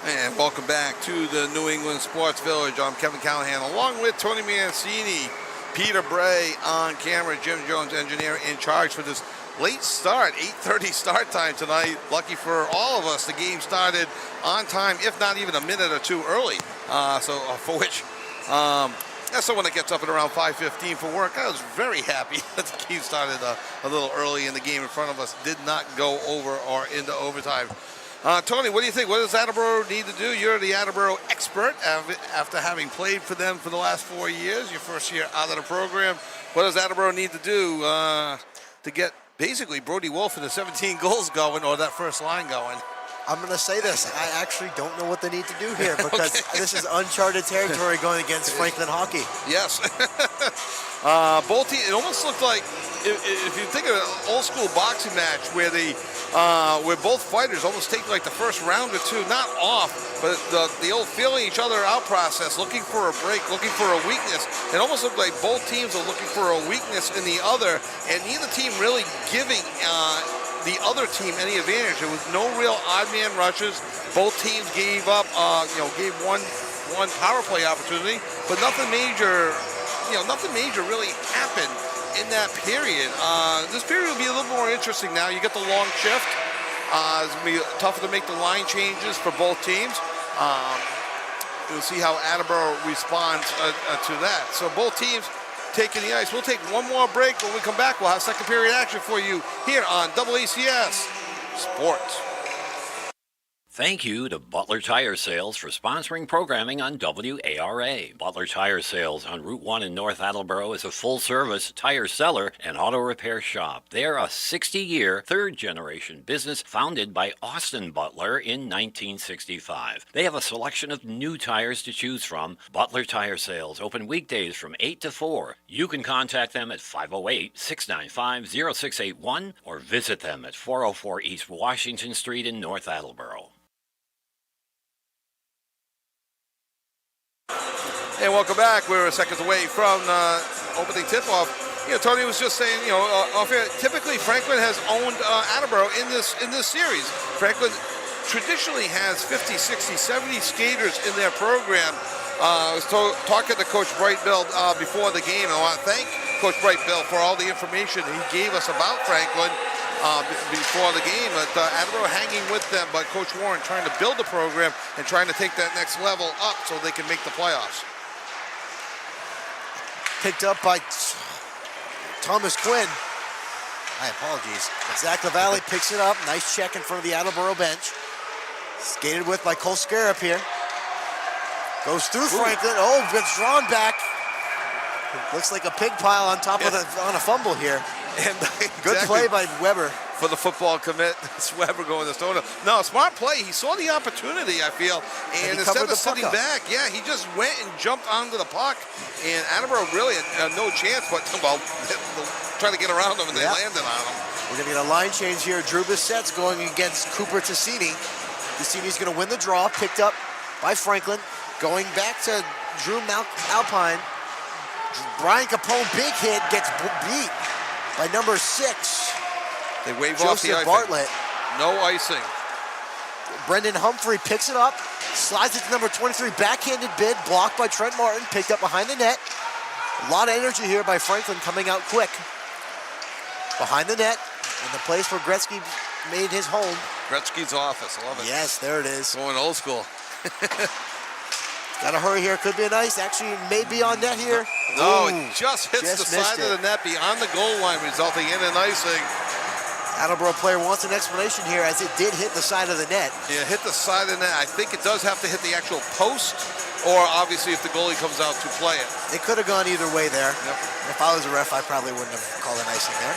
Speaker 2: And welcome back to the New England Sports Village. I'm Kevin Callahan, along with Tony Mancini, Peter Bray on camera, Jim Jones, engineer, in charge for this late start, 8:30 start time tonight. Lucky for all of us, the game started on time, if not even a minute or two early. For which, as someone that gets up at around 5:15 for work, I was very happy that the game started a little early, and the game in front of us did not go over or into overtime. Tony, what do you think? What does Attleboro need to do? You're the Attleboro expert after having played for them for the last 4 years, your first year out of the program. What does Attleboro need to do to get basically Brody Wolf and the 17 goals going, or that first line going?
Speaker 3: I'm going to say this. I actually don't know what they need to do here, because this is uncharted territory going against Franklin hockey.
Speaker 2: Yes. Both teams, it almost looked like, if you think of an old school boxing match where both fighters almost take like the first round or two, not off, but the old feeling each other out process, looking for a break, looking for a weakness. It almost looked like both teams are looking for a weakness in the other, and neither team really giving the other team any advantage. There was no real odd man rushes. Both teams gave up, gave one power play opportunity, but nothing major really happened in that period. This period will be a little more interesting now. You get the long shift. It's going to be tougher to make the line changes for both teams. We'll see how Attleboro responds to that. So both teams taking the ice. We'll take one more break. When we come back, we'll have second period action for you here on WACS Sports.
Speaker 1: Thank you to Butler Tire Sales for sponsoring programming on WARA. Butler Tire Sales on Route 1 in North Attleboro is a full-service tire seller and auto repair shop. They're a 60-year, third-generation business founded by Austin Butler in 1965. They have a selection of new tires to choose from. Butler Tire Sales open weekdays from 8 to 4. You can contact them at 508-695-0681 or visit them at 404 East Washington Street in North Attleboro.
Speaker 2: And welcome back. We're seconds away from opening tip-off. Tony was just saying, typically Franklin has owned Attleboro in this series. Franklin traditionally has 50, 60, 70 skaters in their program. I was talking to Coach Bright Bill before the game, and I want to thank Coach Bright Bill for all the information he gave us about Franklin before the game. Attleboro hanging with them, but Coach Warren trying to build the program and trying to take that next level up so they can make the playoffs.
Speaker 3: Picked up by Thomas Quinn. My apologies. Zach LaValle picks it up. Nice check in front of the Attleboro bench. Skated with by Cole Scarab here. Goes through Franklin. Oh, gets drawn back. Looks like a pig pile on top of on a fumble here.
Speaker 2: And
Speaker 3: good play by Weber.
Speaker 2: For the football commit, it's Weber going to Stoner. No, smart play. He saw the opportunity, I feel, and instead of sitting back, he just went and jumped onto the puck. And Attleboro really had no chance, but trying to get around them, and they landed on him.
Speaker 3: We're going to get a line change here. Drew Bissett's going against Cooper Tassini. Tassini's going to win the draw, picked up by Franklin. Going back to Drew Alpine. Brian Capone, big hit, gets beat by number 6.
Speaker 2: They wave off the
Speaker 3: Joseph Bartlett.
Speaker 2: No icing.
Speaker 3: Brendan Humphrey picks it up, slides it to number 23, backhanded bid, blocked by Trent Martin, picked up behind the net. A lot of energy here by Franklin coming out quick. Behind the net, in the place where Gretzky made his home.
Speaker 2: Gretzky's office, I love it.
Speaker 3: Yes, there it is.
Speaker 2: Going old school.
Speaker 3: Gotta hurry here, could be a nice, actually may be on net here.
Speaker 2: No,
Speaker 3: Ooh,
Speaker 2: it just hits the
Speaker 3: just
Speaker 2: side
Speaker 3: missed
Speaker 2: of the net beyond the goal line, resulting in an icing.
Speaker 3: Attleboro player wants an explanation here as it did hit the side of the net.
Speaker 2: Yeah, hit the side of the net. I think it does have to hit the actual post, or obviously if the goalie comes out to play it.
Speaker 3: It could have gone either way there.
Speaker 2: Yep.
Speaker 3: If I was a ref, I probably wouldn't have called an icing there.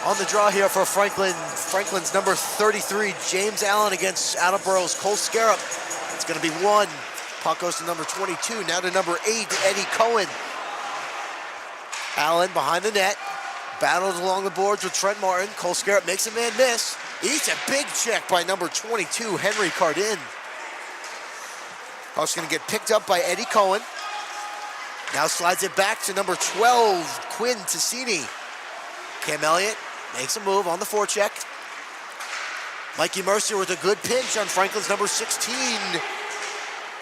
Speaker 3: On the draw here for Franklin's number 33, James Allen against Attleboro's Cole Scarab. It's going to be 1. Puck goes to number 22, now to number 8, Eddie Cohen. Allen behind the net, battles along the boards with Trent Martin. Cole Scarab makes a man miss. Eats a big check by number 22, Henry Cardin. Puck's going to get picked up by Eddie Cohen. Now slides it back to number 12, Quinn Ticini. Cam Elliott makes a move on the forecheck. Mikey Mercer with a good pinch on Franklin's number 16,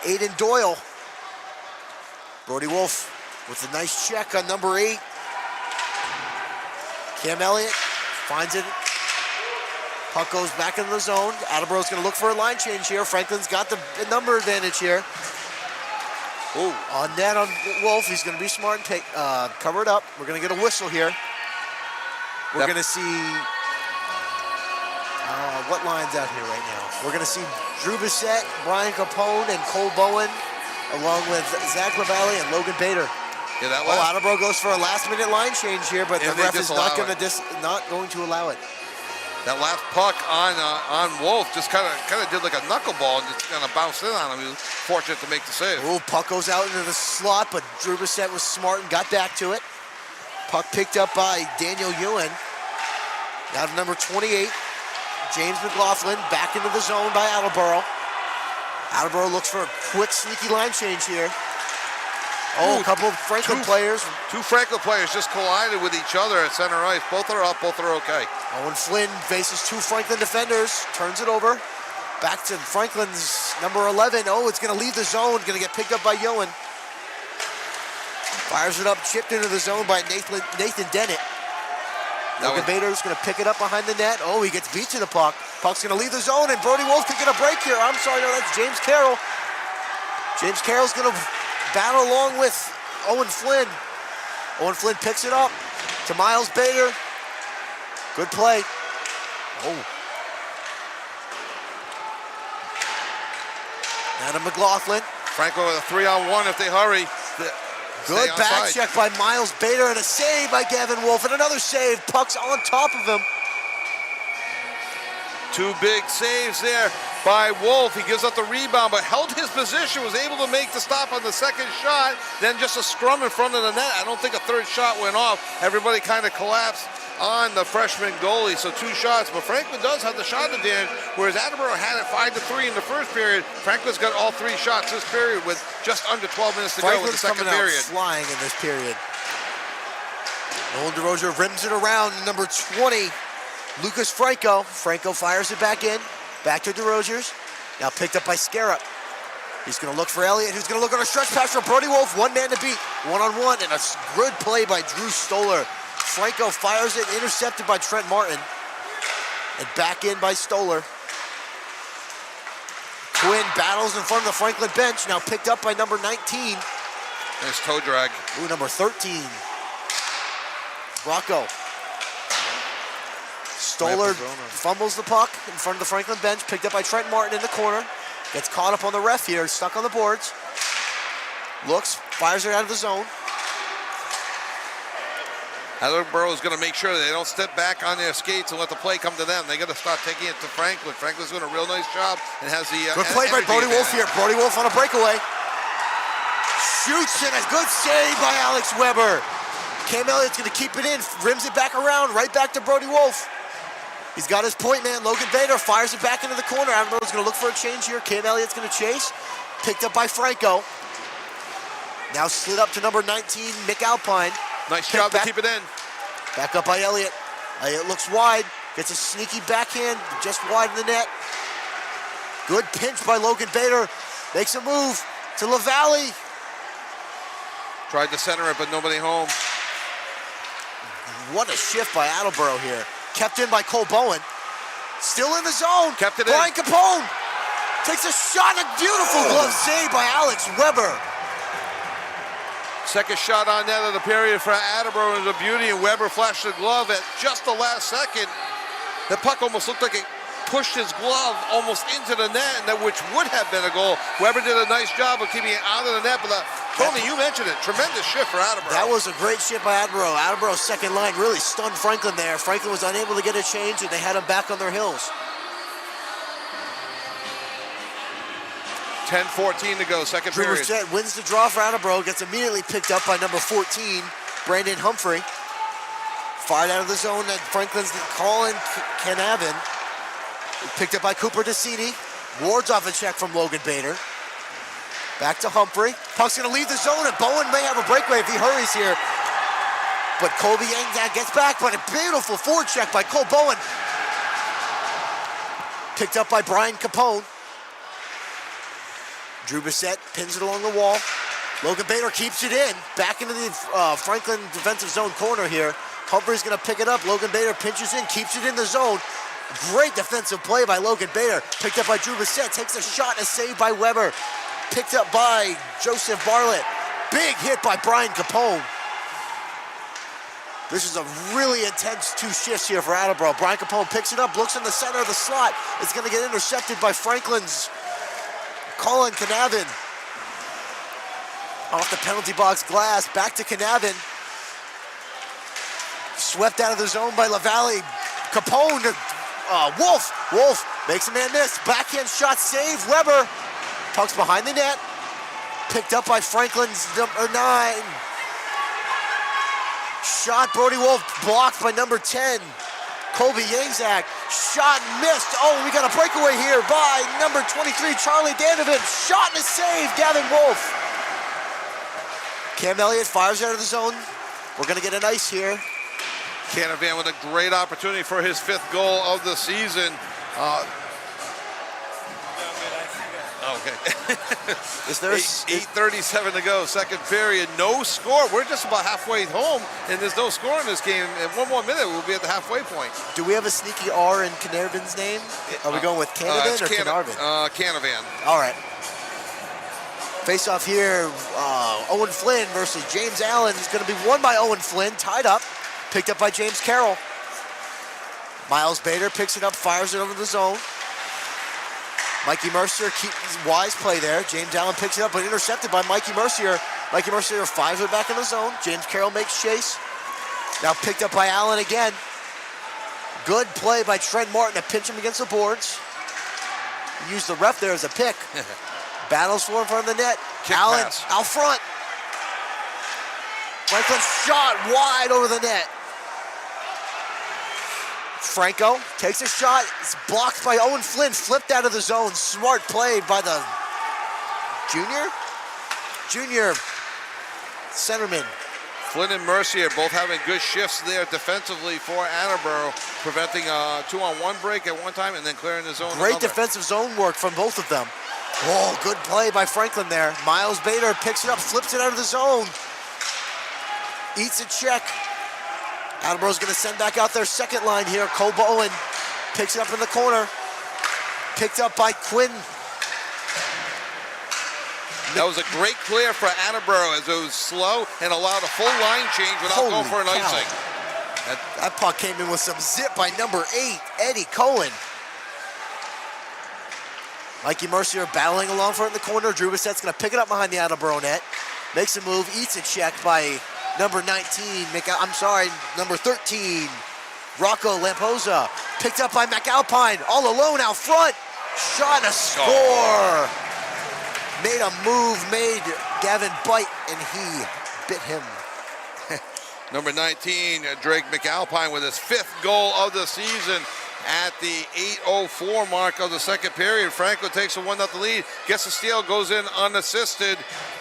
Speaker 3: Aiden Doyle. Brody Wolf with a nice check on number 8. Cam Elliott finds it. Puck goes back into the zone. Attleboro's going to look for a line change here. Franklin's got the number advantage here. Ooh. On net on Wolf. He's going to be smart and cover it up. We're going to get a whistle here. We're going to see what line's out here right now? We're going to see Drew Bissett, Brian Capone, and Cole Bowen, along with Zach LaValle and Logan Bader.
Speaker 2: Yeah, that
Speaker 3: Attleboro goes for a last-minute line change here, but the ref is not going to allow it.
Speaker 2: That last puck on Wolf just kind of did like a knuckleball and just kind of bounced in on him. He was fortunate to make the save.
Speaker 3: Ooh, puck goes out into the slot, but Drew Bissett was smart and got back to it. Puck picked up by Daniel Ewan. Now to number 28, James McLaughlin, back into the zone by Attleboro. Attleboro looks for a quick, sneaky line change here. Oh, a couple of Franklin players.
Speaker 2: Two Franklin players just collided with each other at center ice. Both are up, both are okay.
Speaker 3: Owen Flynn faces 2 Franklin defenders, turns it over. Back to Franklin's number 11. Oh, it's going to leave the zone, going to get picked up by Yoan. Fires it up, chipped into the zone by Nathan Dennett. Logan Bader's going to pick it up behind the net. Oh, he gets beat to the puck. Puck's going to leave the zone, and Brody Wolf could get a break here. I'm sorry, no, that's James Carroll. James Carroll's going to battle along with Owen Flynn. Owen Flynn picks it up to Miles Bader. Good play. Oh. Now to McLaughlin.
Speaker 2: Franco with a 3-on-1 if they hurry.
Speaker 3: Good back check by Miles Bader and a save by Gavin Wolf, and another save. Puck's on top of him.
Speaker 2: 2 big saves there by Wolf. He gives up the rebound, but held his position, was able to make the stop on the second shot. Then just a scrum in front of the net. I don't think a third shot went off. Everybody kind of collapsed on the freshman goalie, so 2 shots. But Franklin does have the shot advantage, whereas Attleboro had it 5-3 in the first period. Franklin's got all 3 shots this period with just under 12 minutes to go in the second period.
Speaker 3: Flying in this period. Nolan DeRozier rims it around, number 20, Lucas Franco. Franco fires it back in, back to DeRozier's. Now picked up by Scarab. He's going to look for Elliott, who's going to look on a stretch pass for Brody Wolf. 1 man to beat, 1-on-1, and a good play by Drew Stoller. Franco fires it, intercepted by Trent Martin, and back in by Stoller. Quinn battles in front of the Franklin bench, now picked up by number 19.
Speaker 2: Nice toe drag.
Speaker 3: Ooh, number 13. Rocco. Stoller fumbles the puck in front of the Franklin bench, picked up by Trent Martin in the corner. Gets caught up on the ref here, stuck on the boards. Looks, fires it out of the zone.
Speaker 2: Attleboro is going to make sure that they don't step back on their skates and let the play come to them. They got to start taking it to Franklin. Franklin's doing a real nice job and has the
Speaker 3: good play by Brody Wolf here. Brody Wolf on a breakaway. Shoots and a good save by Alex Weber. Cam Elliott's going to keep it in, rims it back around, right back to Brody Wolf. He's got his point man, Logan Bader, fires it back into the corner. Attleboro's going to look for a change here. Cam Elliott's going to chase. Picked up by Franco. Now slid up to number 19, Mick Alpine.
Speaker 2: Nice job to keep it in.
Speaker 3: Back up by Elliott. Elliott looks wide. Gets a sneaky backhand just wide of the net. Good pinch by Logan Bader. Makes a move to LaValle.
Speaker 2: Tried to center it, but nobody home.
Speaker 3: What a shift by Attleboro here. Kept in by Cole Bowen. Still in the zone.
Speaker 2: Kept it
Speaker 3: Brian
Speaker 2: in.
Speaker 3: Capone takes a shot. A beautiful glove save by Alex Weber.
Speaker 2: Second shot on net of the period for Attleboro is a beauty, and Weber flashed the glove at just the last second. The puck almost looked like it pushed his glove almost into the net, and which would have been a goal. Weber did a nice job of keeping it out of the net, but Tony, you mentioned it. Tremendous shift for Attleboro.
Speaker 3: That was a great shift by Attleboro. Attleboro's second line really stunned Franklin there. Franklin was unable to get a change, and they had him back on their heels.
Speaker 2: 10-14 to go, second
Speaker 3: Drew
Speaker 2: period.
Speaker 3: Brissett wins the draw for Attleboro, gets immediately picked up by number 14, Brandon Humphrey. Fired out of the zone at Franklin's Colin Canavin. Picked up by Cooper DeCini. Wards off a check from Logan Bader. Back to Humphrey. Puck's gonna leave the zone, and Bowen may have a breakaway if he hurries here. But Colby Yangzak gets back, but a beautiful forward check by Cole Bowen. Picked up by Brian Capone. Drew Bissett pins it along the wall. Logan Bader keeps it in. Back into the Franklin defensive zone corner here. Humphrey's gonna pick it up. Logan Bader pinches in, keeps it in the zone. Great defensive play by Logan Bader. Picked up by Drew Bissett, takes a shot and a save by Weber. Picked up by Joseph Bartlett. Big hit by Brian Capone. This is a really intense two shifts here for Attleboro. Brian Capone picks it up, looks in the center of the slot. It's gonna get intercepted by Franklin's Colin Canavin. Off the penalty box glass, back to Canavin. Swept out of the zone by LaValle. Capone, Wolf makes a man miss. Backhand shot, save, Weber. Puck's behind the net. Picked up by Franklin's number 9. Shot, Brody Wolf, blocked by number 10. Colby Yangzak, shot and missed. Oh, we got a breakaway here by number 23, Charlie Danovich. Shot and a save, Gavin Wolf. Cam Elliott fires out of the zone. We're gonna get an ice here.
Speaker 2: Canavan with a great opportunity for his 5th goal of the season. Okay.
Speaker 3: Is there
Speaker 2: 8:37 to go, second period. No score. We're just about halfway home, and there's no score in this game. In one more minute, we'll be at the halfway point.
Speaker 3: Do we have a sneaky R in Canavan's name? Are we going with Canavan or Carnarvon?
Speaker 2: Canavan.
Speaker 3: All right. Face off here, Owen Flynn versus James Allen. Is going to be won by Owen Flynn, tied up. Picked up by James Carroll. Miles Bader picks it up, fires it over the zone. Mikey Mercier keeps wise play there. James Allen picks it up, but intercepted by Mikey Mercier. Mikey Mercier fires it back in the zone. James Carroll makes chase. Now picked up by Allen again. Good play by Trent Martin to pinch him against the boards. Used the ref there as a pick. Battles for in front of the net.
Speaker 2: Kick
Speaker 3: Allen
Speaker 2: pass.
Speaker 3: out front. Franklin shot wide over the net. Franco takes a shot. It's blocked by Owen Flynn. Flipped out of the zone. Smart play by the junior centerman.
Speaker 2: Flynn and Mercier both having good shifts there defensively for Attleboro, preventing a 2-on-1 break at one time and then clearing the zone.
Speaker 3: Great
Speaker 2: another.
Speaker 3: defensive zone work from both of them. Oh, good play by Franklin there. Miles Bader picks it up, flips it out of the zone. Eats a check. Attleboro's gonna send back out their second line here. Cole Bowen picks it up in the corner. Picked up by Quinn.
Speaker 2: That was a great clear for Attleboro as it was slow and allowed a full line change without going for an
Speaker 3: cow.
Speaker 2: icing.
Speaker 3: That puck came in with some zip by number 8, Eddie Cohen. Mikey Mercier battling along for it in the corner. Drew Bissett's gonna pick it up behind the Attleboro net. Makes a move, eats a check by number 19, number 13, Rocco Lamposa. Picked up by McAlpine, all alone out front. Shot, a score. Made a move, made Gavin bite, and he bit him.
Speaker 2: Number 19, Drake McAlpine with his 5th goal of the season at the 8:04 mark of the second period. Franco takes a 1-0 lead, gets a steal, goes in unassisted,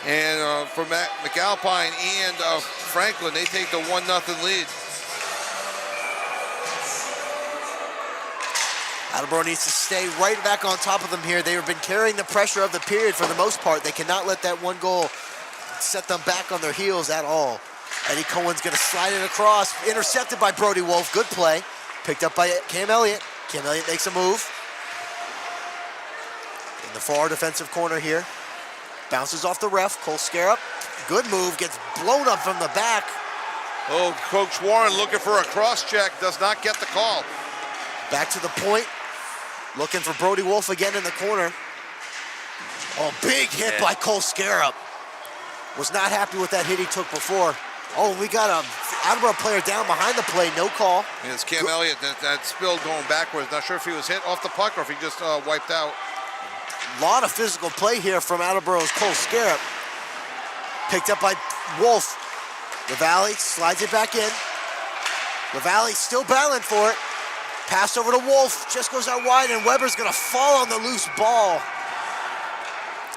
Speaker 2: and for McAlpine and Franklin, they take the 1-0 lead.
Speaker 3: Attleboro needs to stay right back on top of them here. They have been carrying the pressure of the period for the most part. They cannot let that one goal set them back on their heels at all. Eddie Cohen's going to slide it across. Intercepted by Brody Wolf. Good play. Picked up by Cam Elliott. Cam Elliott makes a move. In the far defensive corner here. Bounces off the ref. Cole Scarab. Good move. Gets blown up from the back.
Speaker 2: Oh, Coach Warren looking for a cross-check. Does not get the call.
Speaker 3: Back to the point. Looking for Brody Wolf again in the corner. Oh, big hit by Cole Scarab. Was not happy with that hit he took before. Oh, we got a Attleboro player down behind the play. No call.
Speaker 2: And it's Cam Elliott that spilled going backwards. Not sure if he was hit off the puck or if he just wiped out.
Speaker 3: A lot of physical play here from Attleboro's Cole Scarab. Picked up by Wolf. LaValle slides it back in. LaValle still battling for it. Pass over to Wolf. Just goes out wide, and Weber's going to fall on the loose ball.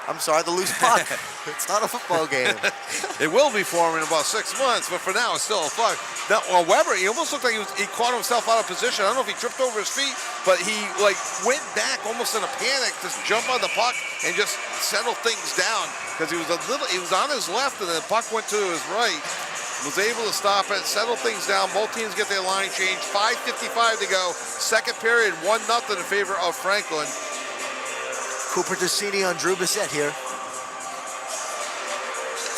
Speaker 3: I'm sorry, the loose puck. It's not a football game.
Speaker 2: It will be for him in about 6 months, but for now, it's still a puck. Now, Weber, he almost looked like he caught himself out of position. I don't know if he tripped over his feet, but he went back almost in a panic to jump on the puck and just settle things down because he was on his left and the puck went to his right. Was able to stop it, settle things down. Both teams get their line changed. 5:55 to go. Second period, 1-0 in favor of Franklin.
Speaker 3: Cooper Tassini on Drew Bissett here.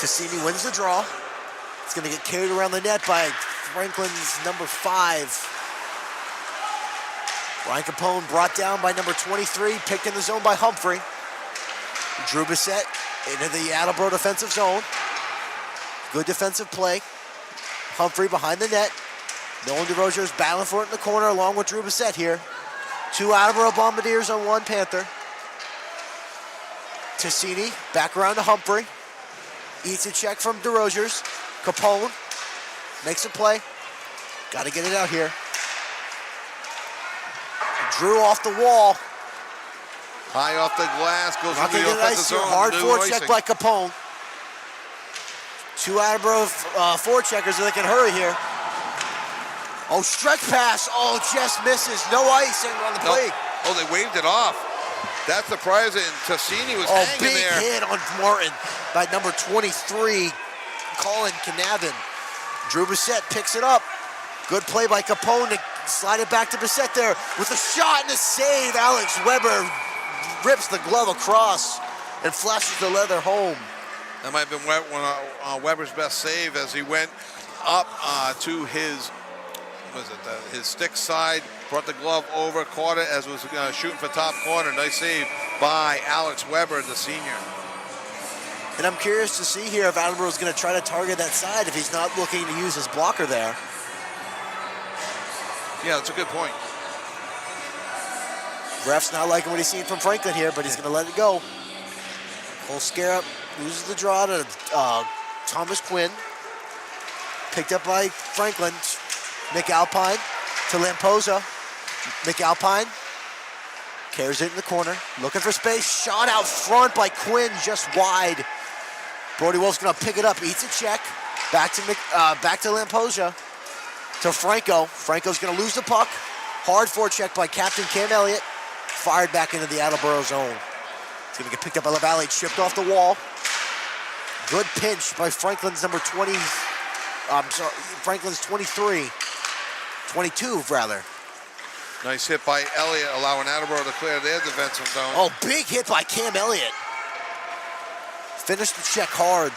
Speaker 3: Tassini wins the draw. It's going to get carried around the net by Franklin's number 5. Brian Capone brought down by number 23, picked in the zone by Humphrey. Drew Bissett into the Attleboro defensive zone. Good defensive play. Humphrey behind the net. Nolan DeRozier is battling for it in the corner along with Drew Bissett here. 2 Attleboro Bombardiers on 1 Panther. Tassini back around to Humphrey. Eats a check from DeRozier's. Capone makes a play. Got to get it out here. Drew off the wall.
Speaker 2: High off the glass, goes
Speaker 3: Not
Speaker 2: into the offensive zone.
Speaker 3: Hard forecheck by Capone. 2 Attleboro forecheckers, so they can hurry here. Oh, stretch pass. Oh, just misses. No icing on the plate.
Speaker 2: Oh, they waved it off. That's surprising. Tassini was hanging
Speaker 3: big
Speaker 2: there.
Speaker 3: Hit on Martin by number 23, Colin Canavin. Drew Bissett picks it up. Good play by Capone to slide it back to Bissett there with a shot and a save. Alex Weber rips the glove across and flashes the leather home.
Speaker 2: That might have been one of Weber's best save as he went up to his stick side, brought the glove over, caught it as was shooting for top corner. Nice save by Alex Weber, the senior.
Speaker 3: And I'm curious to see here if Attleboro is going to try to target that side if he's not looking to use his blocker there.
Speaker 2: Yeah, that's a good point.
Speaker 3: Ref's not liking what he's seeing from Franklin here, but he's going to let it go. Cole Scarab loses the draw to Thomas Quinn. Picked up by Franklin. Nick Alpine to Lamposa. Nick Alpine carries it in the corner. Looking for space. Shot out front by Quinn, just wide. Brody Wolf's going to pick it up. Eats a check. Back to Lamposa. To Franco. Franco's going to lose the puck. Hard forecheck by Captain Cam Elliott. Fired back into the Attleboro zone. It's going to get picked up by LaValle. Chipped off the wall. Good pinch by Franklin's number 20. Franklin's 23. 22, rather.
Speaker 2: Nice hit by Elliott, allowing Attleboro to clear their defensive zone.
Speaker 3: Oh, big hit by Cam Elliott. Finished the check hard.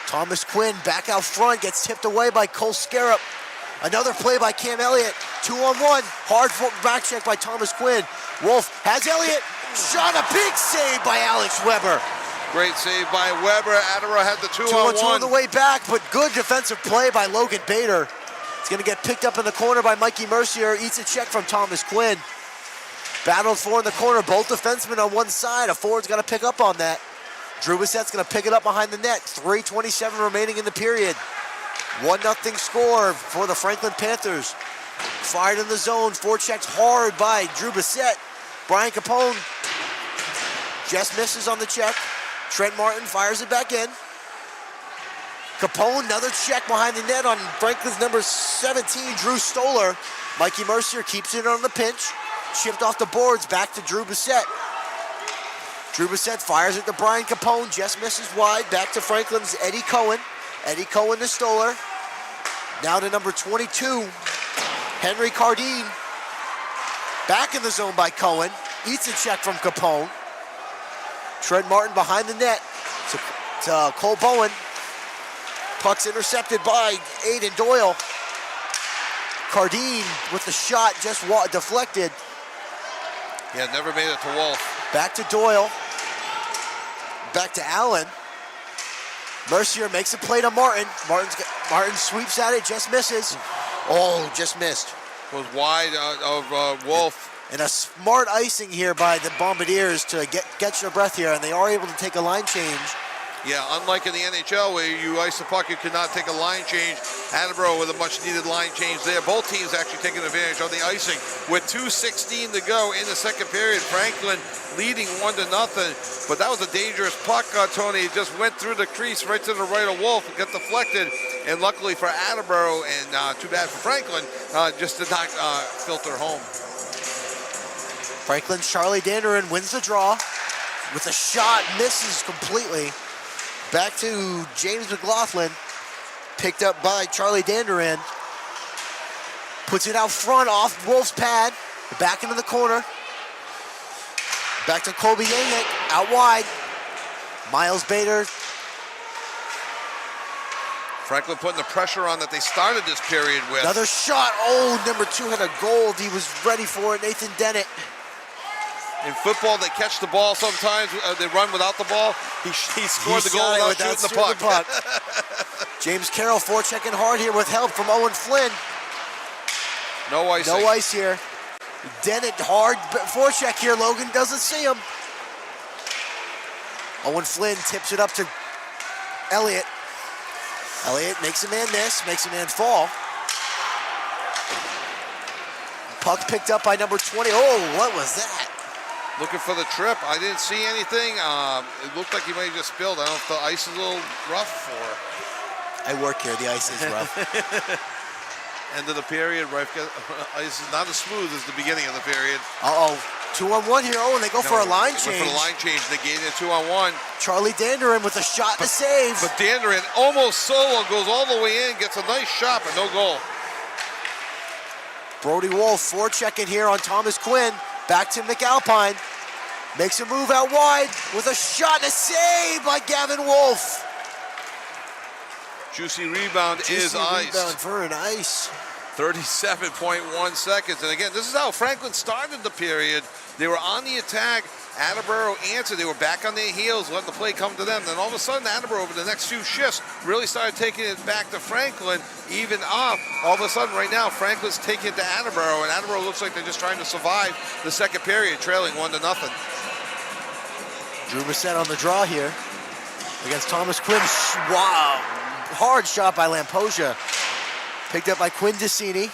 Speaker 3: Thomas Quinn back out front, gets tipped away by Cole Scarab. Another play by Cam Elliott. 2-on-1. Hard back check by Thomas Quinn. Wolf has Elliott. Shot, a big save by Alex Weber.
Speaker 2: Great save by Weber. Attleboro had the 2-on-1.
Speaker 3: 2-on-2 on the way back, but good defensive play by Logan Bader. It's going to get picked up in the corner by Mikey Mercier. Eats a check from Thomas Quinn. Battled for in the corner. Both defensemen on one side. A forward's got to pick up on that. Drew Bissett's going to pick it up behind the net. 3:27 remaining in the period. 1-0 score for the Franklin Panthers. Fired in the zone. Forechecks hard by Drew Bissett. Brian Capone just misses on the check. Trent Martin fires it back in. Capone, another check behind the net on Franklin's number 17, Drew Stoller. Mikey Mercier keeps it on the pinch. chipped off the boards, back to Drew Bissett. Drew Bissett fires it to Brian Capone, just misses wide. Back to Franklin's Eddie Cohen. Eddie Cohen, the stoler. Now to number 22, Henry Cardine. Back in the zone by Cohen. Eats a check from Capone. Trent Martin behind the net to Cole Bowen. Puck's intercepted by Aiden Doyle. Cardine with the shot just deflected.
Speaker 2: Yeah, never made it to Wolf.
Speaker 3: Back to Doyle. Back to Allen. Mercier makes a play to Martin. Martin sweeps at it, just misses. Oh, just missed.
Speaker 2: Was wide of Wolf.
Speaker 3: And a smart icing here by the Bombardiers to get your breath here, and they are able to take a line change.
Speaker 2: Yeah, unlike in the NHL where you ice the puck, you cannot take a line change. Attleboro with a much-needed line change there. Both teams actually taking advantage of the icing. With 2:16 to go in the second period, Franklin leading 1-0. But that was a dangerous puck, Tony. It just went through the crease right to the right of Wolf, got deflected. And luckily for Attleboro, and too bad for Franklin, just did not filter home.
Speaker 3: Franklin's Charlie Danderin wins the draw with a shot, misses completely. Back to James McLaughlin, picked up by Charlie Danderin. Puts it out front off Wolf's pad, back into the corner. Back to Colby Yangek, out wide. Miles Bader.
Speaker 2: Franklin putting the pressure on that they started this period with.
Speaker 3: Another shot, oh, number 2 had a goal. He was ready for it, Nathan Dennett.
Speaker 2: In football, they catch the ball sometimes. They run without the ball. He scored the goal without shooting the puck.
Speaker 3: James Carroll forechecking hard here with help from Owen Flynn.
Speaker 2: No icing.
Speaker 3: No ice here. Dennett hard forecheck here. Logan doesn't see him. Owen Flynn tips it up to Elliott. Elliott makes a man miss, makes a man fall. Puck picked up by number 20. Oh, what was that?
Speaker 2: Looking for the trip. I didn't see anything. It looked like he might have just spilled. I don't know if the ice is a little rough or...
Speaker 3: I work here. The ice is rough.
Speaker 2: End of the period. Ice is not as smooth as the beginning of the period.
Speaker 3: Uh-oh. 2-on-1 here. Oh, and they go for a line change.
Speaker 2: Went for the line change. Negating a 2-on-1.
Speaker 3: Charlie Danderin with a shot to save.
Speaker 2: But Danderin almost solo, goes all the way in, gets a nice shot, but no goal.
Speaker 3: Brody Wolf forechecking here on Thomas Quinn. Back to McAlpine. Makes a move out wide with a shot and a save by Gavin Wolf.
Speaker 2: Juicy rebound is iced.
Speaker 3: Rebound for an ice.
Speaker 2: 37.1 seconds. And again, this is how Franklin started the period. They were on the attack. Attleboro answered. They were back on their heels, letting the play come to them. Then all of a sudden, Attleboro, over the next few shifts, really started taking it back to Franklin, even up. All of a sudden, right now, Franklin's taking it to Attleboro, and Attleboro looks like they're just trying to survive the second period, trailing 1-0.
Speaker 3: Drew Bissett on the draw here against Thomas Quinn. Wow. Hard shot by Lamposia. Picked up by Quinn Decini.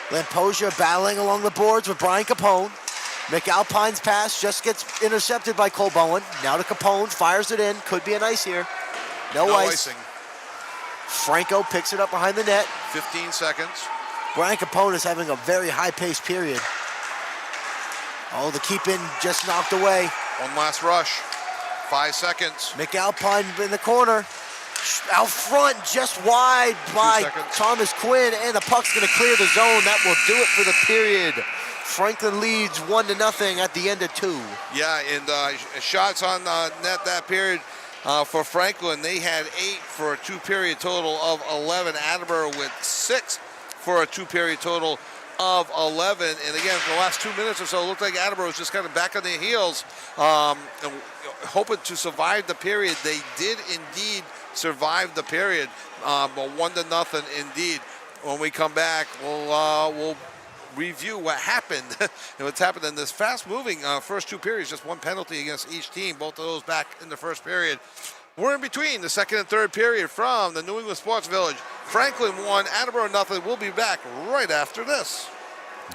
Speaker 3: Lamposia battling along the boards with Brian Capone. McAlpine's pass just gets intercepted by Cole Bowen. Now to Capone, fires it in. Could be an ice here. No icing. Franco picks it up behind the net.
Speaker 2: 15 seconds.
Speaker 3: Brian Capone is having a very high-paced period. Oh, the keep-in just knocked away.
Speaker 2: One last rush. 5 seconds.
Speaker 3: McAlpine in the corner. Out front, just wide by Thomas Quinn, and the puck's going to clear the zone. That will do it for the period. Franklin leads 1-0 at the end of 2.
Speaker 2: Yeah, and shots on net that period for Franklin. They had 8 for a 2-period total of 11. Attleboro with 6 for a 2-period total of 11. And again, for the last 2 minutes or so, it looked like Attleboro was just kind of back on their heels, hoping to survive the period. They did indeed survive the period, but 1-0 indeed. When we come back, we'll review what happened and what's happened in this fast-moving first 2 periods. Just 1 penalty against each team, both of those back in the first period. We're in between the second and third period from the New England Sports Village. Franklin 1, Attleboro 0. We'll be back right after this.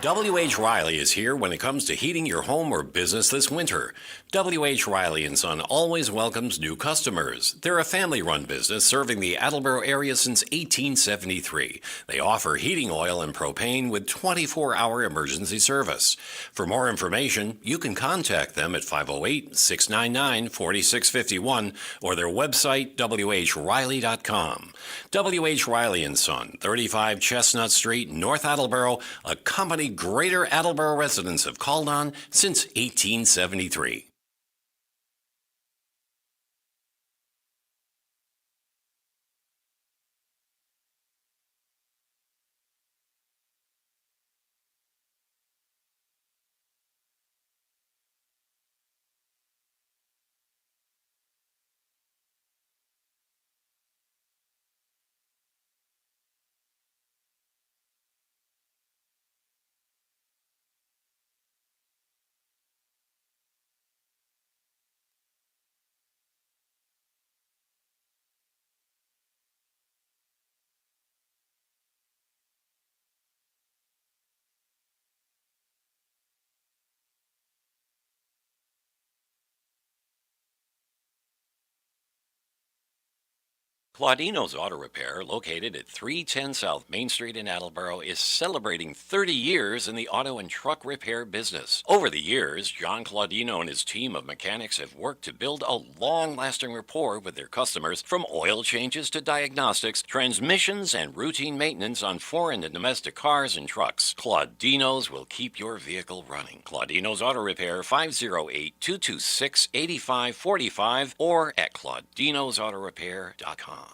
Speaker 1: W.H. Riley is here when it comes to heating your home or business this winter. W.H. Riley & Son always welcomes new customers. They're a family-run business serving the Attleboro area since 1873. They offer heating oil and propane with 24-hour emergency service. For more information, you can contact them at 508-699-4651 or their website, whriley.com. W.H. Riley & Son, 35 Chestnut Street, North Attleboro, a company Greater Attleboro residents have called on since 1873. Claudino's Auto Repair, located at 310 South Main Street in Attleboro, is celebrating 30 years in the auto and truck repair business. Over the years, John Claudino and his team of mechanics have worked to build a long-lasting rapport with their customers, from oil changes to diagnostics, transmissions, and routine maintenance on foreign and domestic cars and trucks. Claudino's will keep your vehicle running. Claudino's Auto Repair, 508-226-8545 or at claudinosautorepair.com.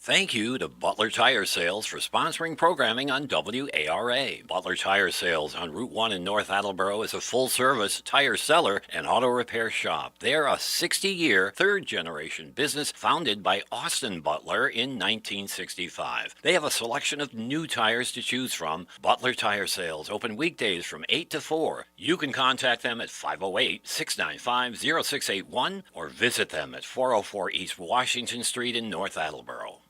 Speaker 1: Thank you to Butler Tire Sales for sponsoring programming on WARA. Butler Tire Sales on Route 1 in North Attleboro is a full-service tire seller and auto repair shop. They're a 60-year, third-generation business founded by Austin Butler in 1965. They have a selection of new tires to choose from. Butler Tire Sales open weekdays from 8 to 4. You can contact them at 508-695-0681 or visit them at 404 East Washington Street in North Attleboro.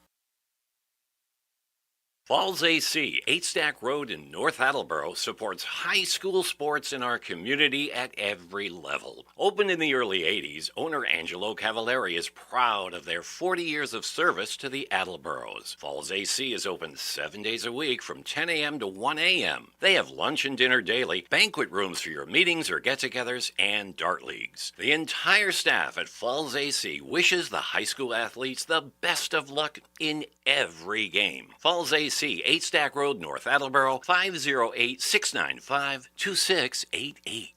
Speaker 1: Falls AC, 8 Stack Road in North Attleboro, supports high school sports in our community at every level. Opened in the early 80s, owner Angelo Cavallari is proud of their 40 years of service to the Attleboros. Falls AC is open 7 days a week from 10 a.m. to 1 a.m. They have lunch and dinner daily, banquet rooms for your meetings or get-togethers, and dart leagues. The entire staff at Falls AC wishes the high school athletes the best of luck in every game. Falls AC, 8 Stack Road, North Attleboro, 508-695-2688.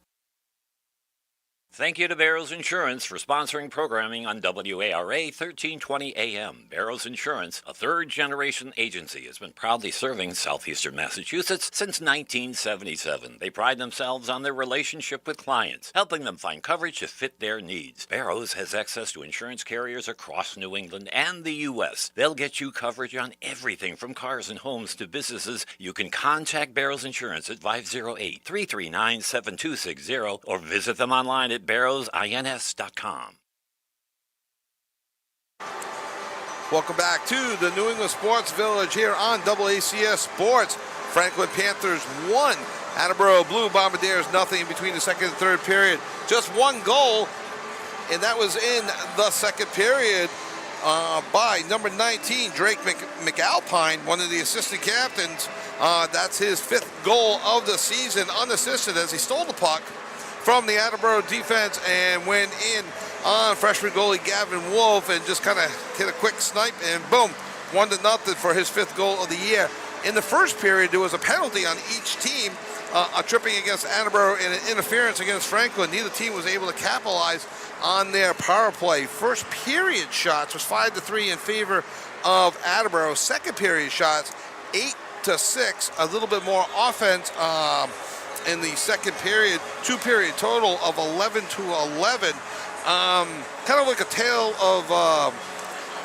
Speaker 1: Thank you to Barrows Insurance for sponsoring programming on WARA 1320 AM. Barrows Insurance, a third-generation agency, has been proudly serving southeastern Massachusetts since 1977. They pride themselves on their relationship with clients, helping them find coverage to fit their needs. Barrows has access to insurance carriers across New England and the U.S. They'll get you coverage on everything from cars and homes to businesses. You can contact Barrows Insurance at 508-339-7260 or visit them online at barrowsins.com.
Speaker 2: Welcome back to the New England Sports Village here on WACS Sports. Franklin Panthers 1, Attleboro Blue Bombardiers nothing in between the second and third period. Just one goal, and that was in the second period by number 19, Drake McAlpine, one of the assistant captains. That's his 5th goal of the season, unassisted, as he stole the puck from the Attleboro defense and went in on freshman goalie Gavin Wolf and just kind of hit a quick snipe, and boom, 1-0 for his 5th goal of the year. In the first period, there was a penalty on each team, a tripping against Attleboro and an interference against Franklin. Neither team was able to capitalize on their power play. First period shots was 5-3 in favor of Attleboro. Second period shots, 8-6, a little bit more offense in the second period. 2-period total of 11-11. Kind of like a tale of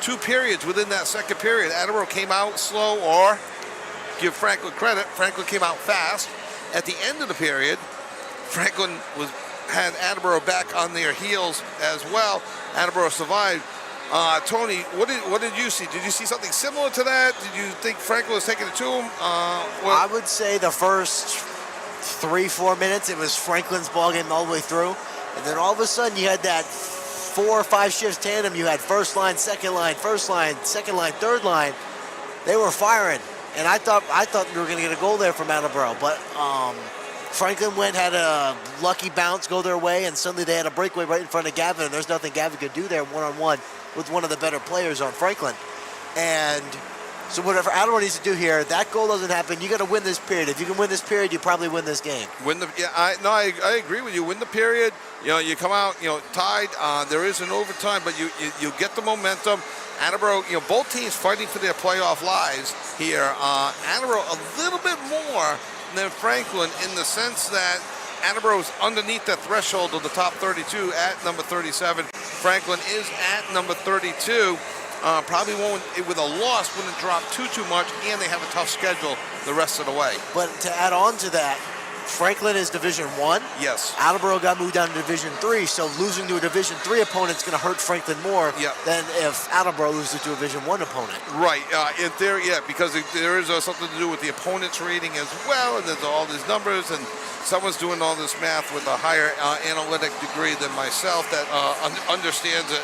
Speaker 2: 2 periods within that second period. Attleboro came out slow, or give Franklin credit, Franklin came out fast. At the end of the period, Franklin had Attleboro back on their heels as well. Attleboro survived Tony, what did you see? Did you see something similar to that? Did you think Franklin was taking it to him?
Speaker 3: I would say the first 3-4 minutes, it was Franklin's ball game all the way through. And then all of a sudden, you had that 4 or 5 shifts tandem. You had first line, second line, first line, second line, third line. They were firing. And I thought we were going to get a goal there from Attleboro. But Franklin had a lucky bounce go their way, and suddenly they had a breakaway right in front of Gavin, and there's nothing Gavin could do there one-on-one with one of the better players on Franklin. And so whatever Attleboro needs to do here, that goal doesn't happen. You got to win this period. If you can win this period, you probably win this game.
Speaker 2: I agree with you. Win the period. You come out, tied. There is an overtime, but you get the momentum. Attleboro, both teams fighting for their playoff lives here. Attleboro a little bit more than Franklin in the sense that Attleboro is underneath the threshold of the top 32 at number 37. Franklin is at number 32. Probably won't, with a loss, wouldn't drop too much, and they have a tough schedule the rest of the way.
Speaker 3: But to add on to that, Franklin is Division 1.
Speaker 2: Yes.
Speaker 3: Attleboro got moved down to Division 3, so losing to a Division 3 opponent is going to hurt Franklin more than if Attleboro loses to a Division 1 opponent.
Speaker 2: Right. In theory, because there is something to do with the opponent's rating as well, and there's all these numbers, and someone's doing all this math with a higher analytic degree than myself that understands it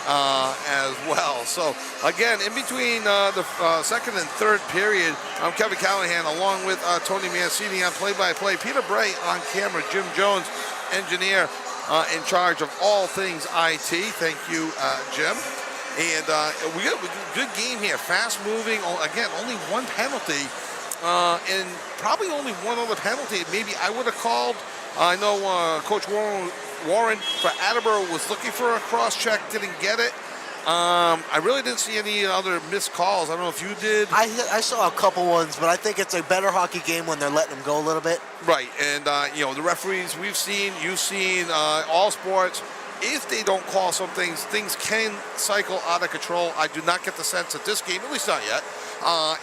Speaker 2: as well. So again, in between the second and third period, I'm Kevin Callahan along with Tony Mancini on play-by-play, Peter Bray on camera, Jim Jones, engineer in charge of all things IT. Thank you, Jim. And we got a good game here, fast-moving. Again, only one penalty, and probably only one other penalty. Maybe I would have called. I know Coach Warren for Attleboro was looking for a cross-check, didn't get it. I really didn't see any other missed calls. I don't know if you did.
Speaker 3: I saw a couple ones, but I think it's a better hockey game when they're letting them go a little bit.
Speaker 2: Right, and the referees you've seen, all sports. If they don't call some things can cycle out of control. I do not get the sense that this game, at least not yet,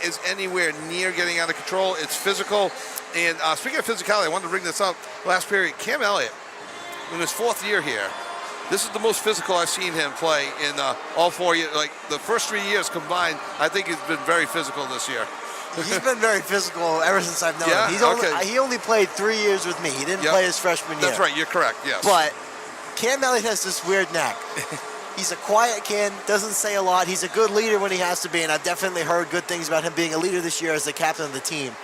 Speaker 2: is anywhere near getting out of control. It's physical. And speaking of physicality, I wanted to bring this up last period. Cam Elliott, in his 4th year here, this is the most physical I've seen him play in all 4 years. Like the first 3 years combined, I think he's been very physical this year.
Speaker 3: He's been very physical ever since I've known him. He only played 3 years with me. He didn't play his freshman year.
Speaker 2: That's right. You're correct. Yes.
Speaker 3: But Cam Elliott has this weird knack. He's a quiet kid, doesn't say a lot. He's a good leader when he has to be, and I've definitely heard good things about him being a leader this year as the captain of the team.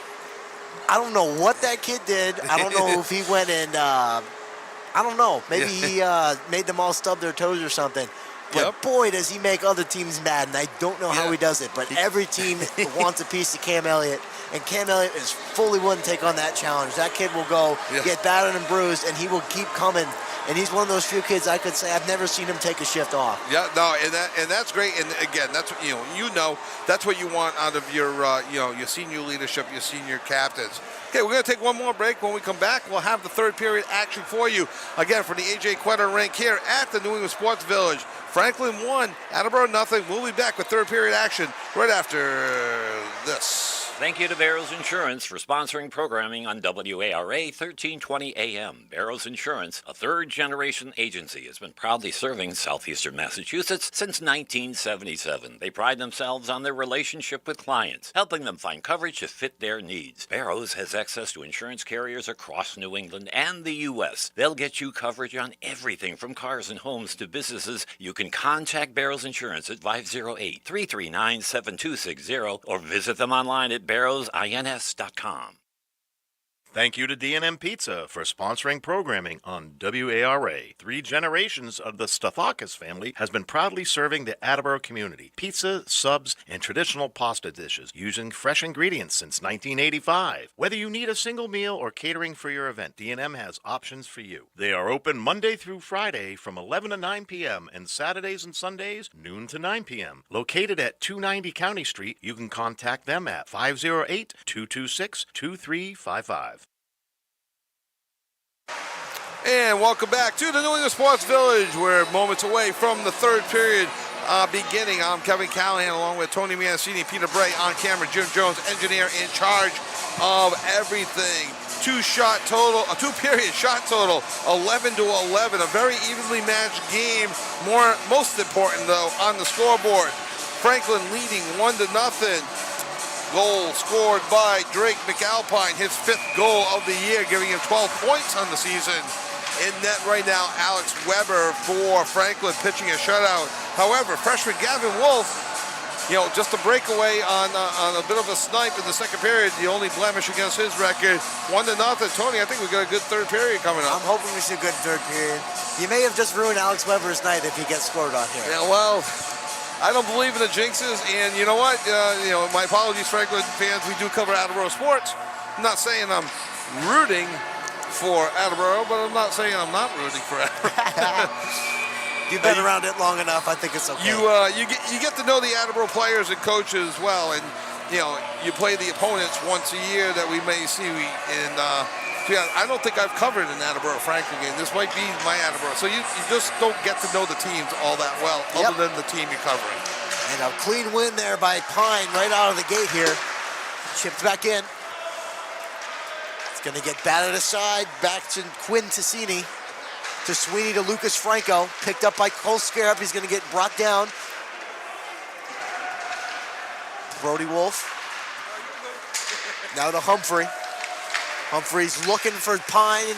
Speaker 3: I don't know what that kid did. I don't know if he went and, I don't know. Maybe he made them all stub their toes or something. But boy, does he make other teams mad, and I don't know how he does it. But every team wants a piece of Cam Elliott, and Cam Elliott is fully willing to take on that challenge. That kid will go get battered and bruised, and he will keep coming. And he's one of those few kids I could say I've never seen him take a shift off.
Speaker 2: Yeah, no, and that's great. And again, that's what that's what you want out of your your senior leadership, your senior captains. Okay, we're going to take one more break. When we come back, we'll have the third period action for you. Again, from the A.J. Quetter rink here at the New England Sports Village. Franklin 1, Attleboro nothing. We'll be back with third period action right after this.
Speaker 1: Thank you to Barrows Insurance for sponsoring programming on WARA 1320 AM. Barrows Insurance, a third-generation agency, has been proudly serving southeastern Massachusetts since 1977. They pride themselves on their relationship with clients, helping them find coverage to fit their needs. Barrows has access to insurance carriers across New England and the U.S. They'll get you coverage on everything from cars and homes to businesses. You can contact Barrows Insurance at 508-339-7260 or visit them online at barrowsins.com.
Speaker 4: Thank you to D&M Pizza for sponsoring programming on WARA. 3 generations of the Stathakis family has been proudly serving the Attleboro community. Pizza, subs, and traditional pasta dishes using fresh ingredients since 1985. Whether you need a single meal or catering for your event, D&M has options for you. They are open Monday through Friday from 11 to 9 p.m. and Saturdays and Sundays, noon to 9 p.m. Located at 290 County Street, you can contact them at 508-226-2355.
Speaker 2: And welcome back to the New England Sports Village. We're moments away from the third period beginning. I'm Kevin Callahan along with Tony Mancini, Peter Bray on camera, Jim Jones, engineer in charge of everything. two-period shot total, 11-11. A very evenly matched game. Most important though, on the scoreboard, Franklin leading 1-0. Goal scored by Drake McAlpine, his 5th goal of the year, giving him 12 points on the season. In net right now, Alex Weber for Franklin pitching a shutout. However, freshman Gavin Wolf, just a breakaway on a bit of a snipe in the second period. The only blemish against his record, 1-0. Tony, I think we got a good third period coming up.
Speaker 3: I'm hoping we see a good third period. You may have just ruined Alex Weber's night if he gets scored on here.
Speaker 2: Yeah, well, I don't believe in the jinxes, and you know what? My apologies, Franklin fans. We do cover Attleboro sports. I'm not saying I'm rooting for Attleboro, but I'm not saying I'm not rooting for Attleboro.
Speaker 3: You've been around it long enough. I think it's okay.
Speaker 2: You get to know the Attleboro players and coaches well, and you play the opponents once a year that we may see. And I don't think I've covered an Attleboro Franklin game. This might be my Attleboro. So you just don't get to know the teams all that well, other than the team you're covering.
Speaker 3: And a clean win there by Pine right out of the gate here. Chipped back in. It's going to get batted aside. Back to Quinn Tassini. To Sweeney to Lucas Franco. Picked up by Cole Scarab. He's going to get brought down. Brody Wolf. Now to Humphrey. Humphrey's looking for Pine.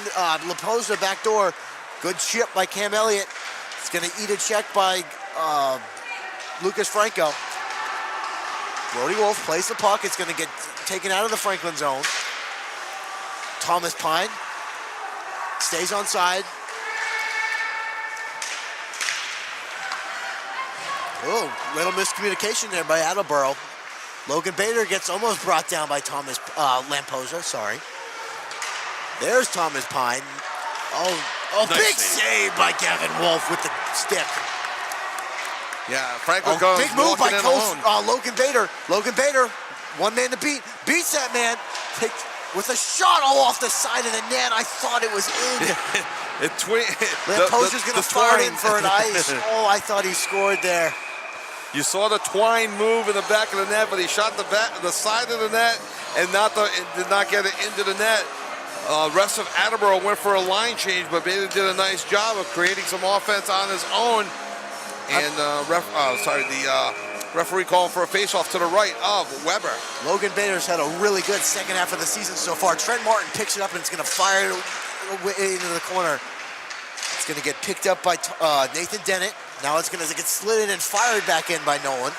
Speaker 3: Laposa back door. Good chip by Cam Elliott. It's going to eat a check by Lucas Franco. Brody Wolf plays the puck. It's going to get taken out of the Franklin zone. Thomas Pine stays on side. Oh, little miscommunication there by Attleboro. Logan Bader gets almost brought down by Thomas Lamposa, sorry. There's Thomas Pine. Oh, nice big save by Gavin Wolf with the stick.
Speaker 2: Yeah, Franklin goes
Speaker 3: big move by Logan Bader. Logan Bader, one man to beat. Beats that man. With a shot all off the side of the net. I thought it was in. Lamposa's going to start in for an ice. Oh, I thought he scored there.
Speaker 2: You saw the twine move in the back of the net, but he shot the side of the net and did not get it into the net. Rest of Attleboro went for a line change, but Bader did a nice job of creating some offense on his own. And the referee called for a face-off to the right of Weber.
Speaker 3: Logan Bader's had a really good second half of the season so far. Trent Martin picks it up and it's going to fire it into the corner. It's going to get picked up by Nathan Dennett. Now it's going to get slid in and fired back in by Nolan.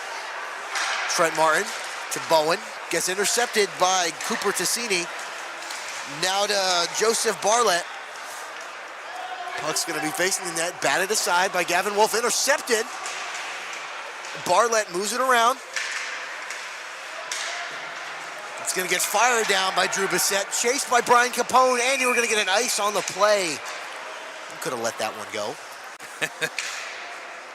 Speaker 3: Trent Martin to Bowen. Gets intercepted by Cooper Tassini. Now to Joseph Barlett. Puck's going to be facing the net. Batted aside by Gavin Wolf. Intercepted. Barlett moves it around. It's going to get fired down by Drew Bissett. Chased by Brian Capone. And you were going to get an ice on the play. You could have let that one go.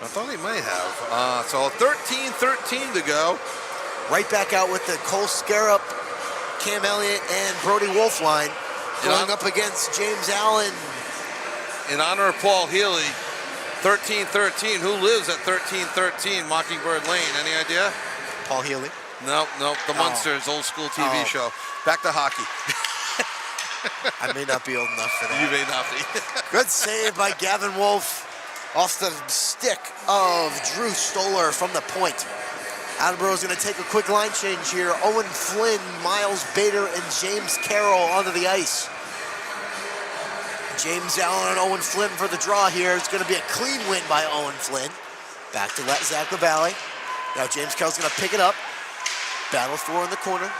Speaker 2: I thought he might have. So 13-13 to go.
Speaker 3: Right back out with the Cole Scarab, Cam Elliott, and Brody Wolf line. Going up against James Allen.
Speaker 2: In honor of Paul Healy, 13-13. Who lives at 13-13 Mockingbird Lane? Any idea?
Speaker 3: Paul Healy?
Speaker 2: Nope. The Munsters, old school TV show. Back to hockey.
Speaker 3: I may not be old enough for that.
Speaker 2: You may not be.
Speaker 3: Good save by Gavin Wolf off the stick of Drew Stoller from the point. Attleboro's going to take a quick line change here. Owen Flynn, Miles Bader, and James Carroll onto the ice. James Allen and Owen Flynn for the draw here. It's going to be a clean win by Owen Flynn. Back to Zach LaValle. Now James Carroll's going to pick it up. Battle for in the corner.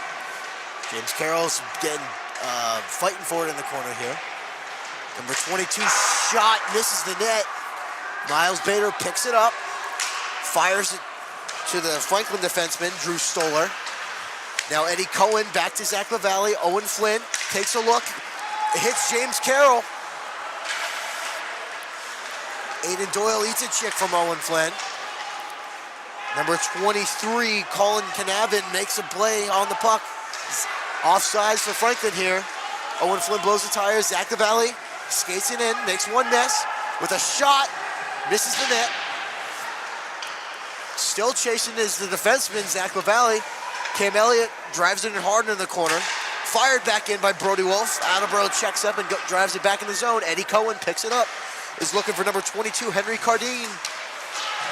Speaker 3: James Carroll's getting fighting for it in the corner here. Number 22 shot, misses the net. Miles Bader picks it up. Fires it to the Franklin defenseman, Drew Stoller. Now Eddie Cohen back to Zach LaValle. Owen Flynn takes a look. It hits James Carroll. Aiden Doyle eats a chick from Owen Flynn. Number 23, Colin Canavin, makes a play on the puck. Offsides for Franklin here. Owen Flynn blows the tires. Zach LaValle skates it in, makes one miss with a shot, misses the net. Still chasing is the defenseman, Zach LaValle. Cam Elliott drives it in hard in the corner. Fired back in by Brody Wolf. Attleboro checks up and drives it back in the zone. Eddie Cohen picks it up. Is looking for number 22, Henry Cardine.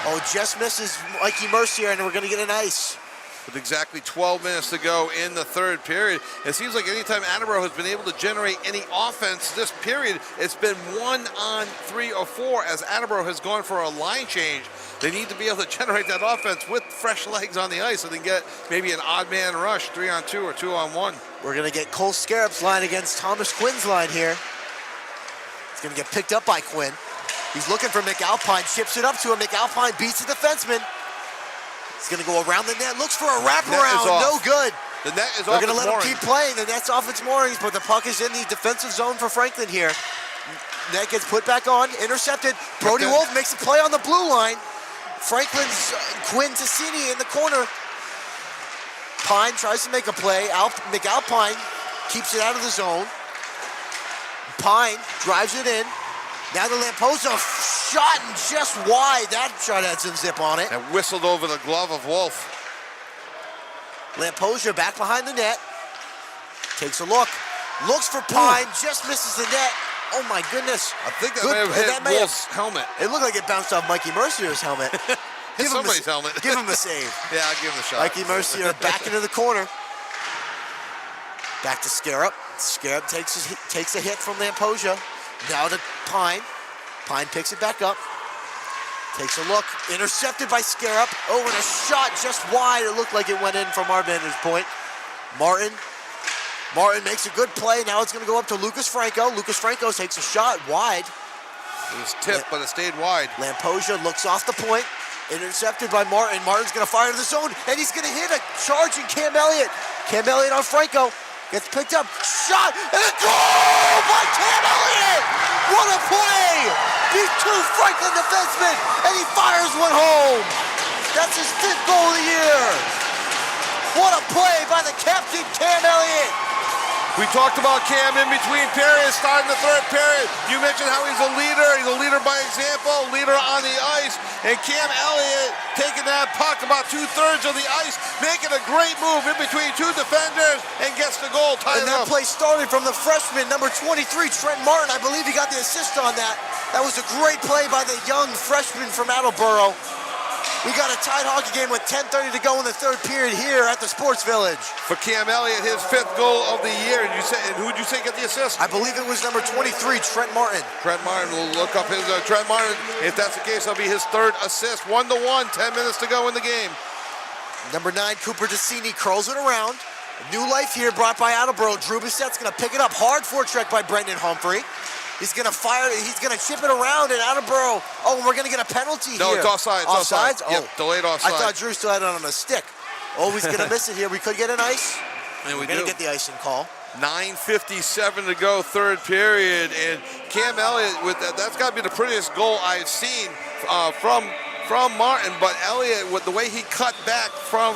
Speaker 3: Oh, just misses Mikey Mercier, and we're going to get an ice.
Speaker 2: With exactly 12 minutes to go in the third period. It seems like anytime Attleboro has been able to generate any offense this period, it's been 1 on 3 or 4 as Attleboro has gone for a line change. They need to be able to generate that offense with fresh legs on the ice so they can get maybe an odd man rush, 3 on 2 or 2 on 1.
Speaker 3: We're going to get Cole Scarab's line against Thomas Quinn's line here. It's going to get picked up by Quinn. He's looking for McAlpine, chips it up to him. McAlpine beats the defenseman. He's going to go around the net, looks for a wraparound, no good.
Speaker 2: The net is
Speaker 3: They're
Speaker 2: off.
Speaker 3: going to let him keep playing. The net's off its moorings, but the puck is in the defensive zone for Franklin here. Net gets put back on, intercepted. Brody Wolf makes a play on the blue line. Franklin's Quinn Tassini in the corner. Pine tries to make a play. McAlpine keeps it out of the zone. Pine drives it in. Now the Lamposa shot and just wide. That shot had some zip on it.
Speaker 2: And whistled over the glove of Wolf.
Speaker 3: Lamposa back behind the net. Takes a look. Looks for Pine. Just misses the net. Oh my goodness.
Speaker 2: I think that may have hit Wolf's helmet.
Speaker 3: It looked like it bounced off Mikey Mercier's helmet.
Speaker 2: Hit somebody's helmet.
Speaker 3: Give him a save.
Speaker 2: Yeah, I'll give him a shot.
Speaker 3: Mikey Mercier back into the corner. Back to Scarab. Scarab takes a hit from Lamposa. Now to Pine. Pine picks it back up. Takes a look. Intercepted by Scarab. Oh, and a shot just wide. It looked like it went in from our vantage point. Martin makes a good play. Now it's going to go up to Lucas Franco. Lucas Franco takes a shot wide.
Speaker 2: It was tipped, but it stayed wide.
Speaker 3: Lamposa looks off the point. Intercepted by Martin. Martin's going to fire to the zone, and he's going to hit a charging Cam Elliott. Cam Elliott on Franco. Gets picked up. Shot, and a goal by Cam Elliott! What a play! Beat 2 Franklin defensemen, and he fires one home. That's his 5th goal of the year. What a play by the captain, Cam Elliott.
Speaker 2: We talked about Cam in between periods, starting the third period. You mentioned how he's a leader. He's a leader by example, leader on the ice. And Cam Elliott taking that puck about 2/3 of the ice, making a great move in between 2 defenders and gets the goal tied
Speaker 3: And that
Speaker 2: up.
Speaker 3: play started from the freshman, number 23, Trent Martin. I believe he got the assist on that. That was a great play by the young freshman from Attleboro. We got a tight hockey game with 10:30 to go in the third period here at the Sports Village.
Speaker 2: For Cam Elliott, his 5th goal of the year. And who'd you say got the assist?
Speaker 3: I believe it was number 23, Trent Martin.
Speaker 2: Trent Martin will look up his Trent Martin. If that's the case, that'll be his 3rd assist. 1-1, 10 minutes to go in the game.
Speaker 3: Number 9, Cooper Tassini curls it around. New life here brought by Attleboro. Drew Bissette's going to pick it up. Hard forecheck by Brendan Humphrey. He's going to fire. He's going to chip it around, and Attleboro. Oh, we're going to get a penalty here.
Speaker 2: No, it's offside.
Speaker 3: Offsides? Oh,
Speaker 2: yep, delayed offside.
Speaker 3: I thought Drew still had it on a stick. Oh, he's going to miss it here. We could get an ice.
Speaker 2: And
Speaker 3: we're going to get the icing call.
Speaker 2: 9:57 to go, third period, and Cam Elliott with that's got to be the prettiest goal I've seen from Martin. But Elliott, with the way he cut back from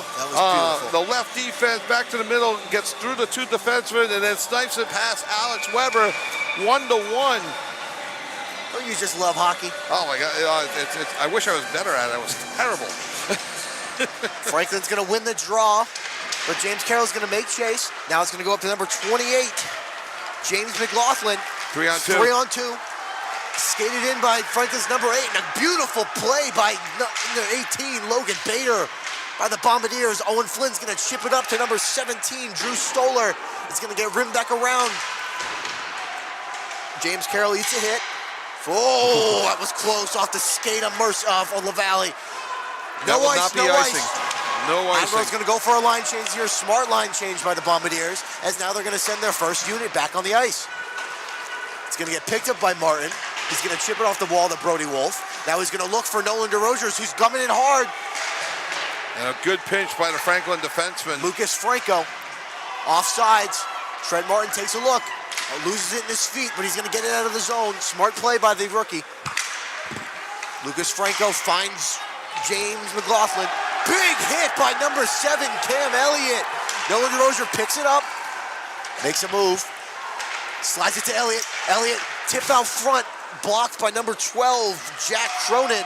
Speaker 2: the left defense back to the middle, gets through the 2 defensemen, and then snipes it past Alex Weber, 1-1.
Speaker 3: Don't you just love hockey?
Speaker 2: Oh my God! I wish I was better at it. It was terrible.
Speaker 3: Franklin's going to win the draw, but James Carroll's going to make chase. Now it's going to go up to number 28, James McLaughlin.
Speaker 2: 3 on 2.
Speaker 3: 3 on 2. Skated in by Franklin's number 8, and a beautiful play by number 18, Logan Bader. By the Bombardiers, Owen Flynn's going to chip it up to number 17, Drew Stoller. It's going to get rimmed back around. James Carroll eats a hit. Oh, that was close off the skate of LaValle. No ice, no ice.
Speaker 2: No icing.
Speaker 3: Admiral's going to go for a line change here. Smart line change by the Bombardiers, as now they're going to send their first unit back on the ice. It's going to get picked up by Martin. He's going to chip it off the wall to Brody Wolf. Now he's going to look for Nolan DeRogers, who's coming in hard.
Speaker 2: And a good pinch by the Franklin defenseman.
Speaker 3: Lucas Franco, offsides. Trent Martin takes a look. Loses it in his feet, but he's going to get it out of the zone. Smart play by the rookie. Lucas Franco finds James McLaughlin. Big hit by number 7, Cam Elliott. Nolan DeRozier picks it up, makes a move, slides it to Elliott. Elliott, tip out front, blocked by number 12, Jack Cronin.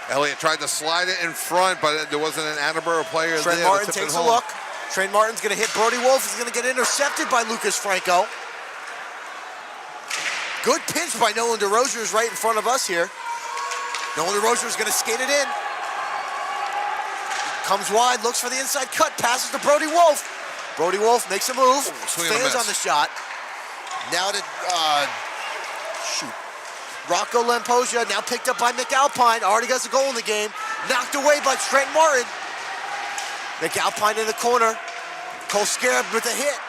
Speaker 2: Elliott tried to slide it in front, but there wasn't an Attleboro player
Speaker 3: Trent
Speaker 2: there.
Speaker 3: Martin takes a look. Trent Martin's going to hit Brody Wolf. He's going to get intercepted by Lucas Franco. Good pinch by Nolan DeRozier right in front of us here. Nolan DeRozier is going to skate it in. Comes wide, looks for the inside cut, passes to Brody Wolf. Brody Wolf makes a move, stands on the shot. Now to, Rocco Lamposia, now picked up by McAlpine. Already got a goal in the game. Knocked away by Trent Martin. McAlpine in the corner. Cole Scarab with a hit.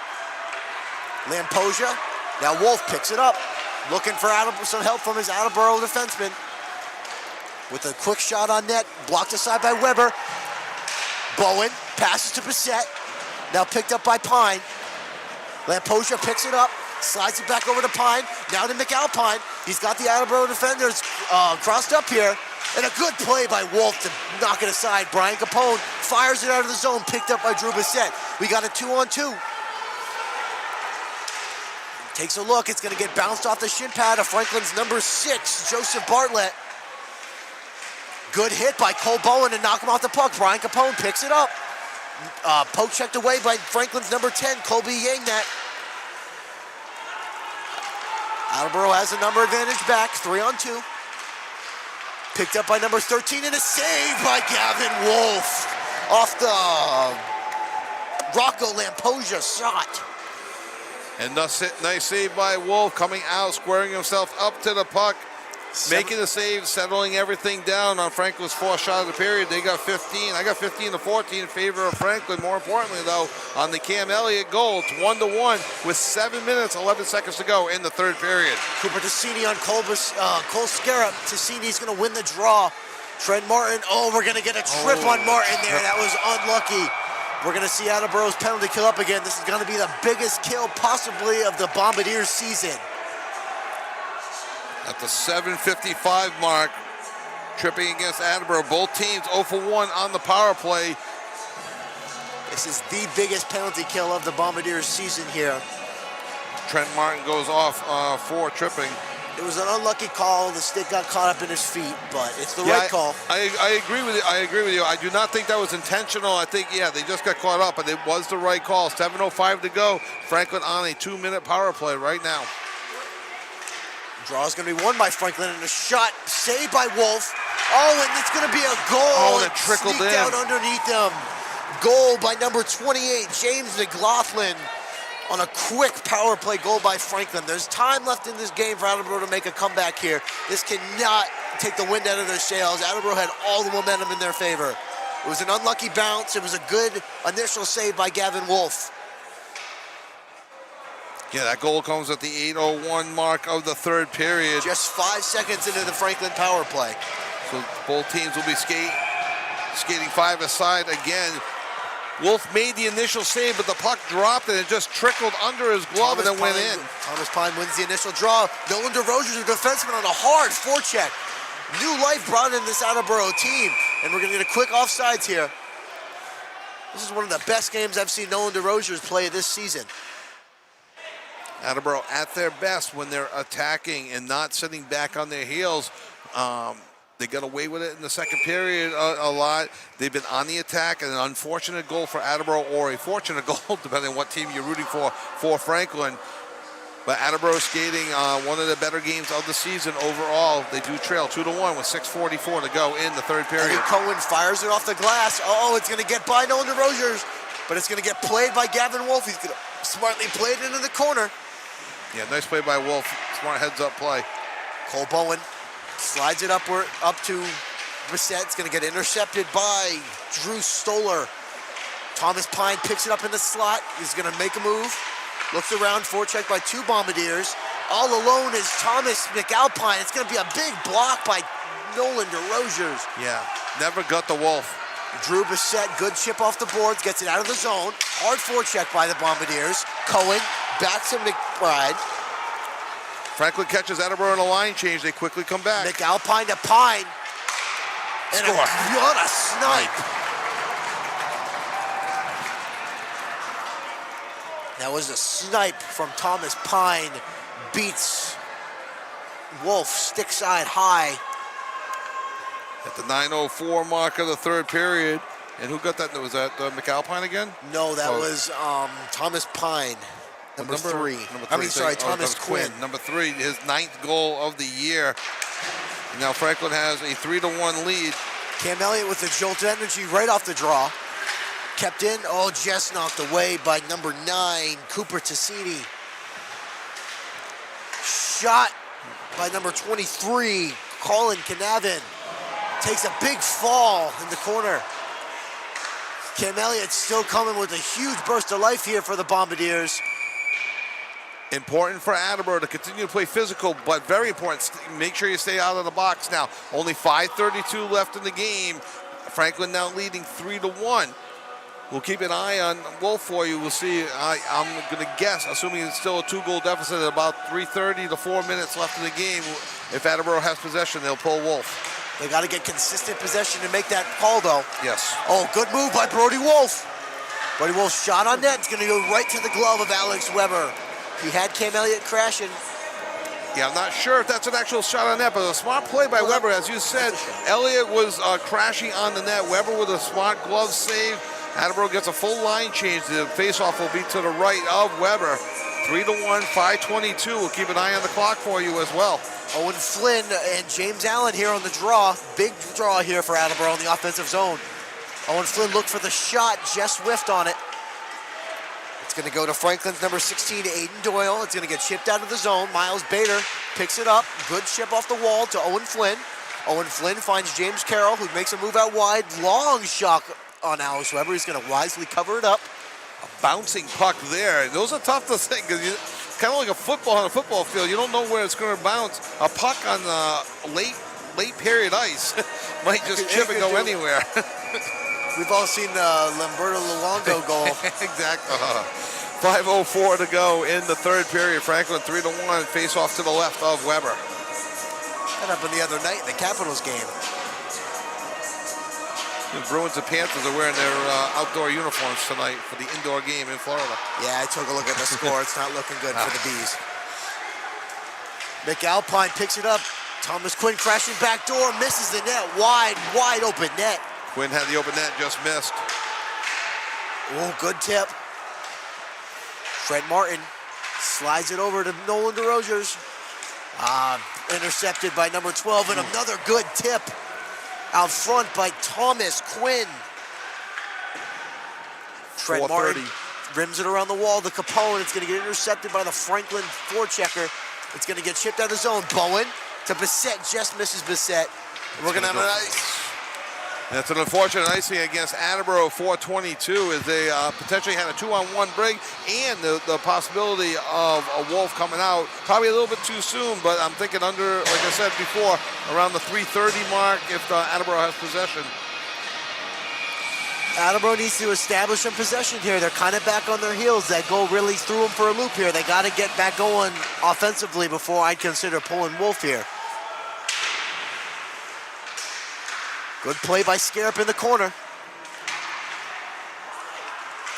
Speaker 3: Lamposia. Now Wolf picks it up. Looking for some help from his Attleboro defenseman. With a quick shot on net. Blocked aside by Weber. Bowen passes to Bissett. Now picked up by Pine. Lamposia picks it up. Slides it back over to Pine. Now to McAlpine. He's got the Attleboro defenders crossed up here. And a good play by Wolf to knock it aside. Brian Capone fires it out of the zone, picked up by Drew Bissett. We got a 2-on-2. Takes a look. It's going to get bounced off the shin pad of Franklin's number 6, Joseph Bartlett. Good hit by Cole Bowen to knock him off the puck. Brian Capone picks it up. Poke checked away by Franklin's number 10, Colby Yangnat. Attleboro has a number advantage back, 3-on-2. Picked up by number 13 and a save by Gavin Wolf off the Rocco Lamposia shot.
Speaker 2: And nice save by Wolf, coming out, squaring himself up to the puck, making the save, settling everything down on Franklin's fourth shot of the period. They got 15. I got 15-14 in favor of Franklin. More importantly, though, on the Cam Elliott goal, it's 1-1 with 7 minutes, 11 seconds to go in the third period.
Speaker 3: Cooper Tassini on Cole Scarab. Tassini's going to win the draw. Trent Martin. Oh, we're going to get a trip on Martin there. That was unlucky. We're going to see Attleboro's penalty kill up again. This is going to be the biggest kill possibly of the Bombardiers season.
Speaker 2: At the 7:55 mark, tripping against Attleboro. Both teams 0 for 1 on the power play.
Speaker 3: This is the biggest penalty kill of the Bombardiers season here.
Speaker 2: Trent Martin goes off for tripping.
Speaker 3: It was an unlucky call. The stick got caught up in his feet, but it's the right call.
Speaker 2: I agree with you. I do not think that was intentional. I think, they just got caught up, but it was the right call. 7:05 to go. Franklin on a 2-minute power play right now.
Speaker 3: Draw is going to be won by Franklin, and a shot saved by Wolf. Oh, and it's going to be a goal.
Speaker 2: Oh, and it trickled in.
Speaker 3: Out underneath them. Goal by number 28, James McLaughlin, on a quick power play goal by Franklin. There's time left in this game for Attleboro to make a comeback here. This cannot take the wind out of their sails. Attleboro had all the momentum in their favor. It was an unlucky bounce. It was a good initial save by Gavin Wolf.
Speaker 2: Yeah, that goal comes at the 8:01 mark of the third period.
Speaker 3: Just 5 seconds into the Franklin power play.
Speaker 2: So both teams will be skating 5 aside again. Wolf made the initial save, but the puck dropped and it just trickled under his glove and then went in.
Speaker 3: Thomas Pine wins the initial draw. Nolan DeRozier, the defenseman, on a hard forecheck. New life brought in this Attleboro team, and we're going to get a quick offsides here. This is one of the best games I've seen Nolan DeRozier play this season.
Speaker 2: Attleboro at their best when they're attacking and not sitting back on their heels. They got away with it in the second period a lot. They've been on the attack, and an unfortunate goal for Attleboro, or a fortunate goal, depending on what team you're rooting for Franklin. But Attleboro skating one of the better games of the season overall. They do trail 2-1 with 6:44 to go in the third period.
Speaker 3: And Cohen fires it off the glass. Oh, it's going to get by Nolan DeRozier, but it's going to get played by Gavin Wolf. He's going to smartly play it into the corner.
Speaker 2: Yeah, nice play by Wolf. Smart heads-up play.
Speaker 3: Cole Bowen slides it upward up to Bissett. It's going to get intercepted by Drew Stoller. Thomas Pine picks it up in the slot. He's going to make a move. Looks around, forecheck by 2 Bombardiers. All alone is Thomas McAlpine. It's going to be a big block by Nolan DeRozier.
Speaker 2: Yeah, never got the Wolf.
Speaker 3: Drew Bissett, good chip off the boards, gets it out of the zone. Hard forecheck by the Bombardiers. Cohen back to McBride.
Speaker 2: Franklin catches Attleboro in a line change. They quickly come back.
Speaker 3: McAlpine to Pine. And
Speaker 2: Score.
Speaker 3: What a snipe. That was a snipe from Thomas Pine. Beats Wolf stick side high.
Speaker 2: At the 9:04 mark of the third period, And who got that? Was that McAlpine again?
Speaker 3: No, that was Thomas Pine, number three. Thomas Quinn.
Speaker 2: Number 3, his 9th goal of the year. And now Franklin has a 3-1 lead.
Speaker 3: Cam Elliott with the jolt of energy right off the draw. Kept in, just knocked away by number 9, Cooper Tassini. Shot by number 23, Colin Canavin. Takes a big fall in the corner. Cam Elliott still coming with a huge burst of life here for the Bombardiers.
Speaker 2: Important for Attleboro to continue to play physical, but very important, make sure you stay out of the box now. Only 5:32 left in the game. Franklin now leading 3-1. We'll keep an eye on Wolf for you. We'll see. I'm going to guess, assuming it's still a 2-goal deficit, at about 3:30 to 4 minutes left in the game. If Attleboro has possession, they'll pull Wolf.
Speaker 3: They got to get consistent possession to make that call, though.
Speaker 2: Yes.
Speaker 3: Good move by Brody Wolf. Brody Wolf shot on net. It's going to go right to the glove of Alex Weber. He had Cam Elliott crashing.
Speaker 2: Yeah, I'm not sure if that's an actual shot on net, but a smart play by Weber. As you said, Elliott was crashing on the net. Weber with a smart glove save. Attleboro gets a full line change. The faceoff will be to the right of Weber. 3-1, 5:22. We'll keep an eye on the clock for you as well.
Speaker 3: Owen Flynn and James Allen here on the draw. Big draw here for Attleboro in the offensive zone. Owen Flynn looked for the shot, just whiffed on it. It's going to go to Franklin's number 16, Aiden Doyle. It's going to get chipped out of the zone. Miles Bader picks it up. Good chip off the wall to Owen Flynn. Owen Flynn finds James Carroll, who makes a move out wide. Long shot on Alex Weber. He's going to wisely cover it up.
Speaker 2: A bouncing puck there. Those are tough to think because kind of like a football on a football field. You don't know where it's going to bounce. A puck on late period ice might just chip and go anywhere.
Speaker 3: We've all seen the Lamberto Luongo goal.
Speaker 2: Exactly. 5:04 to go in the third period. Franklin 3-1. Face off to the left of Weber.
Speaker 3: That happened the other night in the Capitals game.
Speaker 2: The Bruins and Panthers are wearing their outdoor uniforms tonight for the indoor game in Florida.
Speaker 3: Yeah, I took a look at the score. It's not looking good for the Bees. McAlpine picks it up. Thomas Quinn crashing back door, misses the net. Wide open net.
Speaker 2: Quinn had the open net, just missed.
Speaker 3: Good tip. Fred Martin slides it over to Nolan DeRozers. Intercepted by number 12, and another good tip out front by Thomas Quinn. Fred Martin rims it around the wall. The Capone, it's going to get intercepted by the Franklin forechecker. It's going to get chipped out of the zone. Bowen to Bissett, just misses Bissett. We're going to have an ice.
Speaker 2: That's an unfortunate icing against Attleboro. 4:22 as they potentially had a 2-on-1 break and the possibility of a Wolf coming out. Probably a little bit too soon, but I'm thinking under, like I said before, around the 3:30 mark if Attleboro has possession.
Speaker 3: Attleboro needs to establish some possession here. They're kind of back on their heels. That goal really threw them for a loop here. They got to get back going offensively before I'd consider pulling Wolf here. Good play by Scarab in the corner.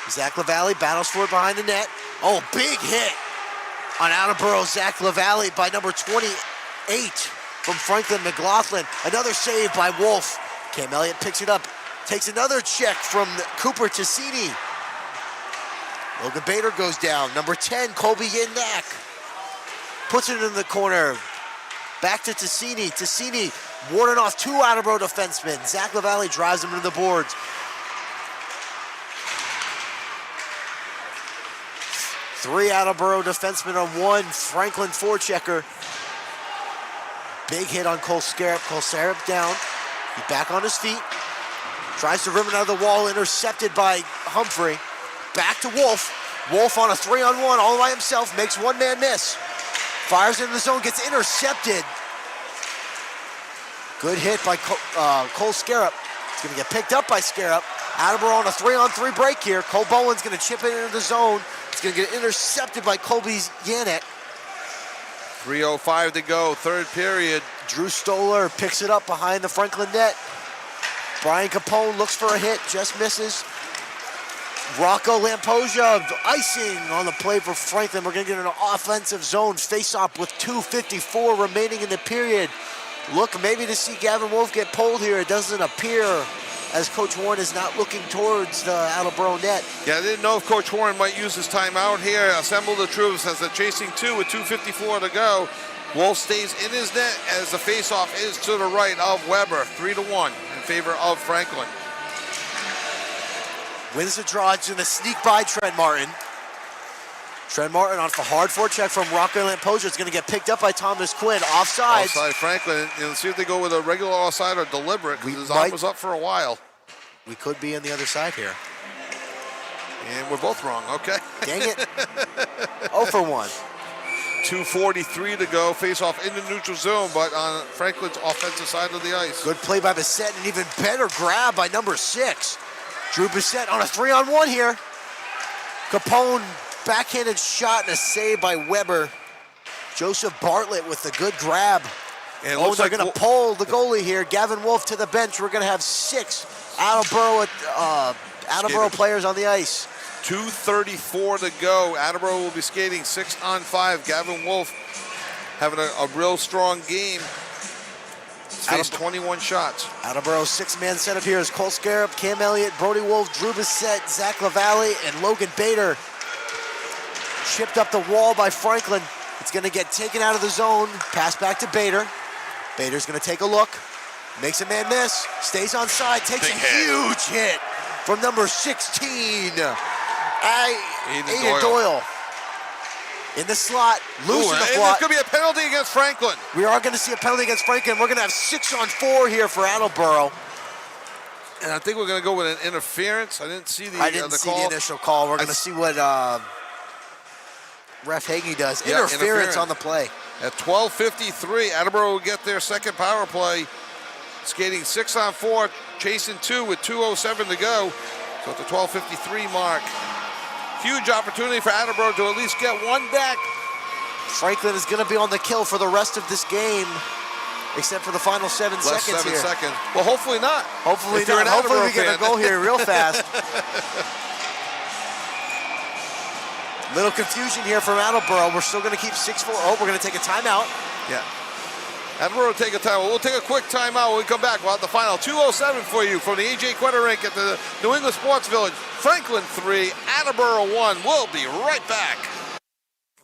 Speaker 3: Zach LaValle battles for it behind the net. Big hit on Attleboro. Zach LaValle by number 28 from Franklin McLaughlin. Another save by Wolf. Cam Elliott picks it up. Takes another check from Cooper Tassini. Logan Bader goes down. Number 10, Colby Yandak. Puts it in the corner. Back to Tassini. Tassini warding off two Attleboro defensemen. Zach LaValle drives them into the boards. Three Attleboro defensemen on one Franklin forechecker. Big hit on Cole Scarab. Cole Scarab down. He's back on his feet. Tries to rim it out of the wall, intercepted by Humphrey. Back to Wolf. Wolf on a 3-on-1 all by himself, makes one man miss. Fires into the zone, gets intercepted. Good hit by Cole Scarab. It's gonna get picked up by Scarab. Attleboro on a 3-on-3 break here. Cole Bowen's gonna chip it into the zone. It's gonna get intercepted by Colby Yannick.
Speaker 2: 3:05 to go, third period.
Speaker 3: Drew Stoller picks it up behind the Franklin net. Brian Capone looks for a hit, just misses. Rocco Lamposia icing on the play for Franklin. We're gonna get an offensive zone face-off with 2:54 remaining in the period. Look maybe to see Gavin Wolf get pulled here. It doesn't appear. as Coach Warren is not looking towards the Attleboro net.
Speaker 2: Yeah, I didn't know if Coach Warren might use his timeout here. Assemble the troops as they're chasing two with 2:54 to go. Wolf stays in his net as the faceoff is to the right of Weber. 3-1 in favor of Franklin.
Speaker 3: Wins the draw. It's going to sneak by Trent Martin. Trent Martin on a hard forecheck from Rocco Lamposia. It's going to get picked up by Thomas Quinn. Offside.
Speaker 2: Offside Franklin. See if they go with a regular offside or deliberate, because his arm was up for a while.
Speaker 3: We could be on the other side here.
Speaker 2: And we're both wrong. Okay.
Speaker 3: Dang it. 0 for 1.
Speaker 2: 2:43 to go. Face off in the neutral zone, but on Franklin's offensive side of the ice.
Speaker 3: Good play by Bissett, and even better grab by number 6. Drew Bissett on a 3-on-1 here. Capone, backhanded shot and a save by Weber. Joseph Bartlett with the good grab.
Speaker 2: And
Speaker 3: they're going to pull the goalie here. Gavin Wolf to the bench. We're going to have 6 Attleboro players on the ice.
Speaker 2: 2:34 to go. Attleboro will be skating 6-on-5. Gavin Wolf having a real strong game. He's faced 21 shots.
Speaker 3: Attleboro's 6-man setup here is Cole Scarab, Cam Elliott, Brody Wolf, Drew Bissett, Zach LaValle, and Logan Bader. Chipped up the wall by Franklin. It's going to get taken out of the zone. Pass back to Bader. Bader's going to take a look. Makes a man miss. Stays on side. Takes a huge hit from number 16. Aiden Doyle. In the slot. Loose in the slot.
Speaker 2: There's going to be a penalty against Franklin.
Speaker 3: We are going to see a penalty against Franklin. We're going to have 6-on-4 here for Attleboro.
Speaker 2: And I think we're going to go with an interference. I didn't see the
Speaker 3: I didn't see
Speaker 2: call.
Speaker 3: the initial call. We're going to see what Ref Hagee does. Interference on the play.
Speaker 2: At 12:53, Attleboro will get their second power play. Skating 6-on-4, chasing 2 with 2:07 to go. So at the 12:53 mark, huge opportunity for Attleboro to at least get one back.
Speaker 3: Franklin is going to be on the kill for the rest of this game, except for the final 7 seconds
Speaker 2: Last 7
Speaker 3: here.
Speaker 2: seconds. Well, hopefully not.
Speaker 3: Hopefully not. Hopefully we get a goal here real fast. Little confusion here from Attleboro. We're still going to keep 6-4. Oh, we're going to take a timeout.
Speaker 2: Yeah. Attleboro will take a timeout. We'll take a quick timeout when we come back. We'll have the final 2:07 for you from the AJ Quetta rink at the New England Sports Village. Franklin 3, Attleboro 1. We'll be right back.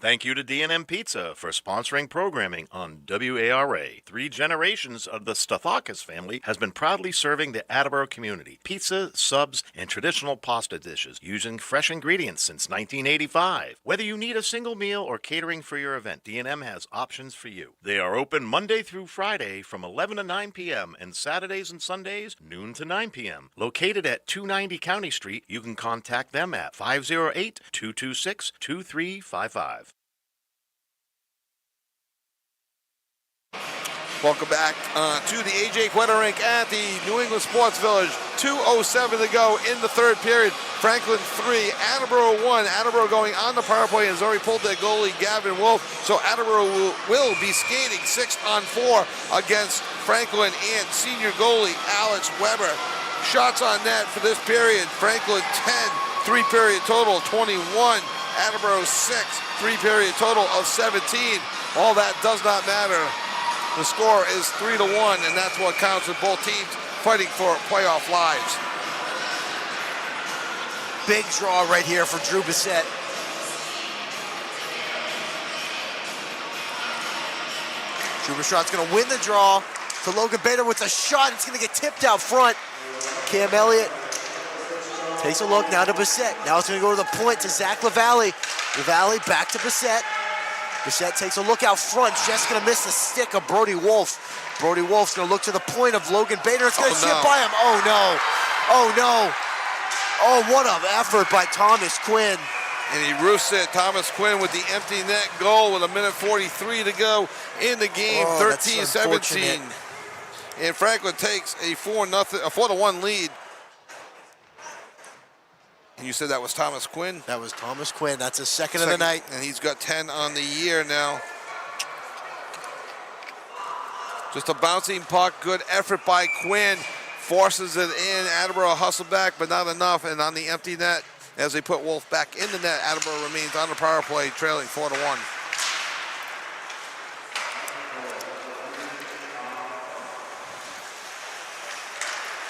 Speaker 4: Thank you to D&M Pizza for sponsoring programming on WARA. 3 generations of the Stathakis family has been proudly serving the Attleboro community. Pizza, subs, and traditional pasta dishes using fresh ingredients since 1985. Whether you need a single meal or catering for your event, D&M has options for you. They are open Monday through Friday from 11 to 9 p.m. and Saturdays and Sundays, noon to 9 p.m. Located at 290 County Street, you can contact them at 508-226-2355.
Speaker 2: Welcome back to the AJ Quetta rink at the New England Sports Village. 2:07 to go in the third period. Franklin 3, Attleboro 1. Attleboro going on the power play has already pulled their goalie, Gavin Wolf. So Attleboro will be skating 6-on-4 against Franklin and senior goalie, Alex Weber. Shots on net for this period. Franklin 10, 3-period total 21. Attleboro 6, 3-period total of 17. All that does not matter. The score is 3-1, and that's what counts with both teams fighting for playoff lives.
Speaker 3: Big draw right here for Drew Bissett. Drew Bissett's going to win the draw to Logan Bader with a shot. It's going to get tipped out front. Cam Elliott takes a look now to Bissett. Now it's going to go to the point to Zach LaValle. LaValle back to Bissett. Bissett takes a look out front, just gonna miss the stick of Brody Wolf. Brody Wolf's gonna look to the point of Logan Bader. It's gonna chip by him. Oh no, oh no. Oh, what an effort by Thomas Quinn.
Speaker 2: And he roofs it. Thomas Quinn with the empty net goal with 1:43 to go in the game, 13-17. And Franklin takes a 4-1 lead. And you said that was Thomas Quinn?
Speaker 3: That was Thomas Quinn. That's his second of the night.
Speaker 2: And he's got 10 on the year now. Just a bouncing puck. Good effort by Quinn. Forces it in. Attleboro hustle back, but not enough. And on the empty net, as they put Wolf back in the net, Attleboro remains on the power play, trailing 4-1.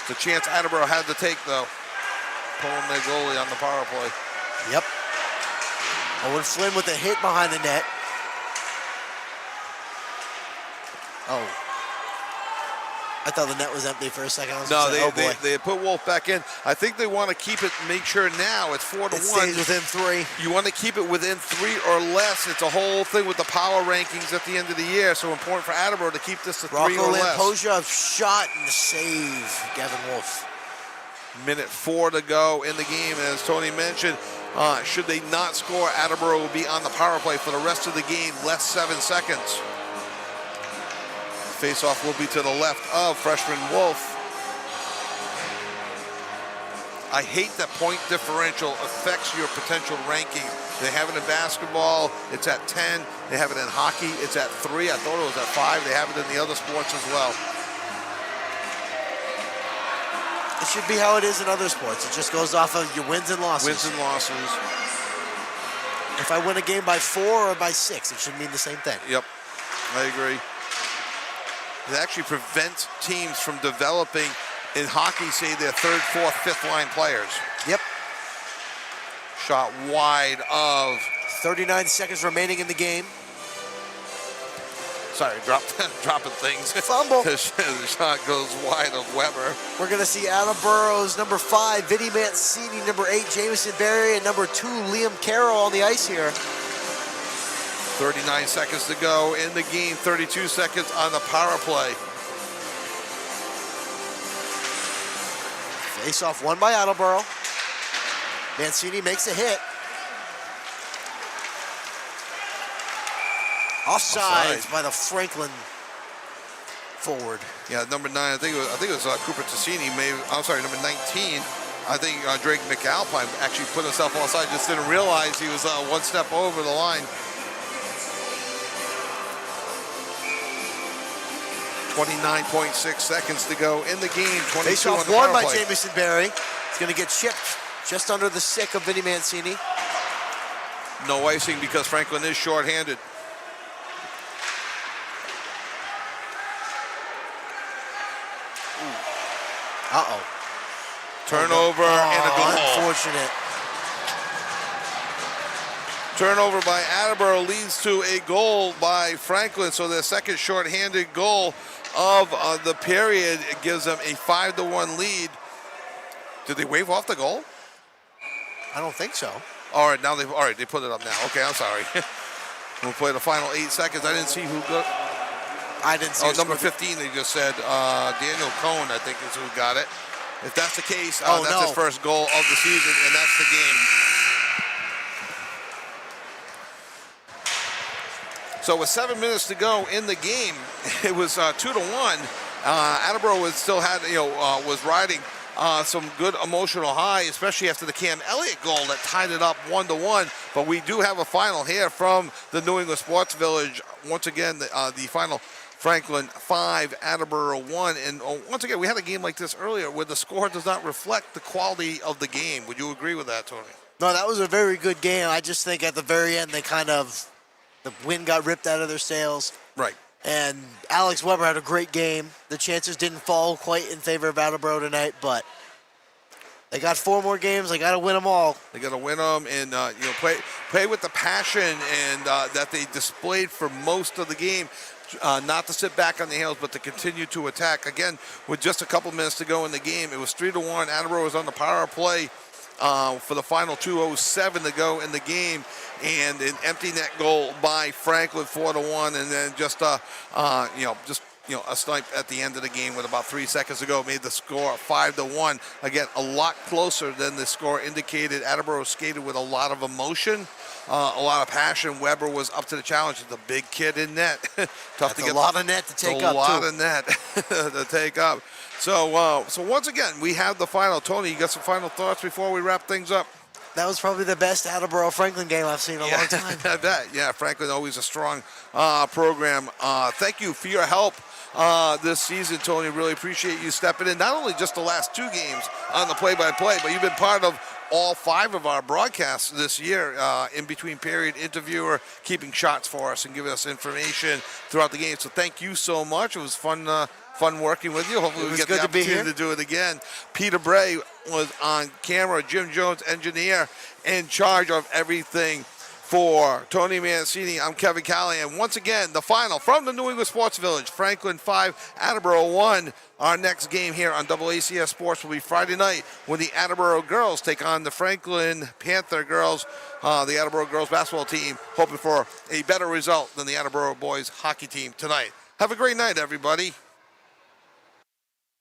Speaker 2: It's a chance Attleboro had to take, though. Pulling their goalie on the power play.
Speaker 3: Yep. Owen Flynn with a hit behind the net. Oh. I thought the net was empty for a second.
Speaker 2: No, they put Wolf back in. I think they want to keep it, make sure now it's 4-1.
Speaker 3: It stays within 3.
Speaker 2: You want to keep it within 3 or less. It's a whole thing with the power rankings at the end of the year. So important for Attleboro to keep this to 3 or less.
Speaker 3: Lamposia shot and save Gavin Wolf.
Speaker 2: Minute 4 to go in the game. And as Tony mentioned, should they not score, Attleboro will be on the power play for the rest of the game, less 7 seconds. Face-off will be to the left of freshman Wolf. I hate that point differential affects your potential rankings. They have it in basketball, it's at 10. They have it in hockey, it's at 3. I thought it was at 5. They have it in the other sports as well.
Speaker 3: It should be how it is in other sports. It just goes off of your wins and losses.
Speaker 2: Wins and losses.
Speaker 3: If I win a game by 4 or by 6, it should mean the same thing.
Speaker 2: Yep, I agree. It actually prevents teams from developing, in hockey, say, their 3rd, 4th, 5th line players.
Speaker 3: Yep.
Speaker 2: Shot wide of...
Speaker 3: 39 seconds remaining in the game.
Speaker 2: Sorry, dropping things.
Speaker 3: Fumble.
Speaker 2: The shot goes wide of Weber.
Speaker 3: We're going to see Attleboro's number 5, Vinny Mancini, number 8, Jamison Berry, and number 2, Liam Carroll on the ice here.
Speaker 2: 39 seconds to go in the game, 32 seconds on the power play.
Speaker 3: Face-off won by Attleboro. Mancini makes a hit. Offsides by the Franklin forward.
Speaker 2: Yeah, number 9, I think it was Cooper Tassini. I'm sorry, number 19. I think Drake McAlpine actually put himself offside, just didn't realize he was one step over the line. 29.6 seconds to go in the game. 22
Speaker 3: Face-off
Speaker 2: on the
Speaker 3: won
Speaker 2: power
Speaker 3: by
Speaker 2: play.
Speaker 3: Jamison Berry. It's going to get chipped just under the stick of Vinny Mancini.
Speaker 2: No icing because Franklin is shorthanded.
Speaker 3: Uh-oh.
Speaker 2: Turnover and a goal.
Speaker 3: Unfortunate.
Speaker 2: Turnover by Attleboro leads to a goal by Franklin. So their second shorthanded goal of the period. It gives them a 5-1 lead. Did they wave off the goal?
Speaker 3: I don't think so.
Speaker 2: All right, they put it up now. Okay, I'm sorry. We'll play the final 8 seconds. I didn't see who got.
Speaker 3: I didn't see.
Speaker 2: Number 15. They just said Daniel Cohn, I think, is who got it. If that's the case, that's his first goal of the season, and that's the game. So with 7 minutes to go in the game, it was 2-1. Attleboro was riding some good emotional high, especially after the Cam Elliott goal that tied it up 1-1. But we do have a final here from the New England Sports Village. Once again, the final: Franklin 5, Attleboro 1. And once again, we had a game like this earlier where the score does not reflect the quality of the game. Would you agree with that, Tony?
Speaker 3: No, that was a very good game. I just think at the very end, the wind got ripped out of their sails.
Speaker 2: Right.
Speaker 3: And Alex Weber had a great game. The chances didn't fall quite in favor of Attleboro tonight, but they got 4 more games. They got to win them all.
Speaker 2: They got to win them and play with the passion and that they displayed for most of the game. Not to sit back on the heels, but to continue to attack. Again, with just a couple minutes to go in the game, it was 3-1. Attleboro was on the power play for the final 2:07 to go in the game, and an empty net goal by Franklin 4-1, and then just a snipe at the end of the game with about 3 seconds to go made the score 5-1. Again, a lot closer than the score indicated. Attleboro skated with a lot of emotion. A lot of passion. Weber was up to the challenge. He's a big kid in net.
Speaker 3: Tough to get. A lot of net to take up.
Speaker 2: A lot of net to take up. So once again, we have the final. Tony, you got some final thoughts before we wrap things up?
Speaker 3: That was probably the best Attleboro Franklin game I've seen in a long time.
Speaker 2: I bet. Yeah, Franklin always a strong program. Thank you for your help this season, Tony. Really appreciate you stepping in. Not only just the last 2 games on the play-by-play, but you've been part of all 5 of our broadcasts this year, in between period, interviewer, keeping shots for us and giving us information throughout the game. So thank you so much. It was fun fun working with you. Hopefully
Speaker 3: It
Speaker 2: we
Speaker 3: was
Speaker 2: get
Speaker 3: good
Speaker 2: the
Speaker 3: to be
Speaker 2: opportunity
Speaker 3: here.
Speaker 2: to do it again. Peter Bray was on camera. Jim Jones, engineer, in charge of everything. For Tony Mancini, I'm Kevin Callahan. And once again, the final from the New England Sports Village, Franklin 5, Attleboro 1. Our next game here on AACS Sports will be Friday night when the Attleboro girls take on the Franklin Panther girls, the Attleboro girls basketball team, hoping for a better result than the Attleboro boys hockey team tonight. Have a great night, everybody.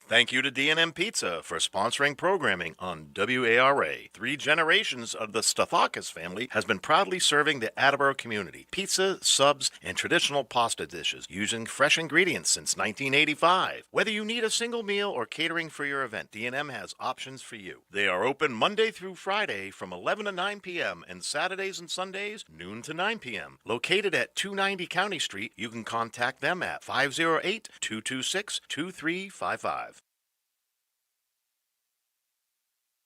Speaker 4: Thank you to D&M Pizza for sponsoring programming on WARA. 3 generations of the Stathakis family has been proudly serving the Attleboro community. Pizza, subs, and traditional pasta dishes using fresh ingredients since 1985. Whether you need a single meal or catering for your event, D&M has options for you. They are open Monday through Friday from 11 to 9 p.m. and Saturdays and Sundays, noon to 9 p.m. Located at 290 County Street, you can contact them at 508-226-2355.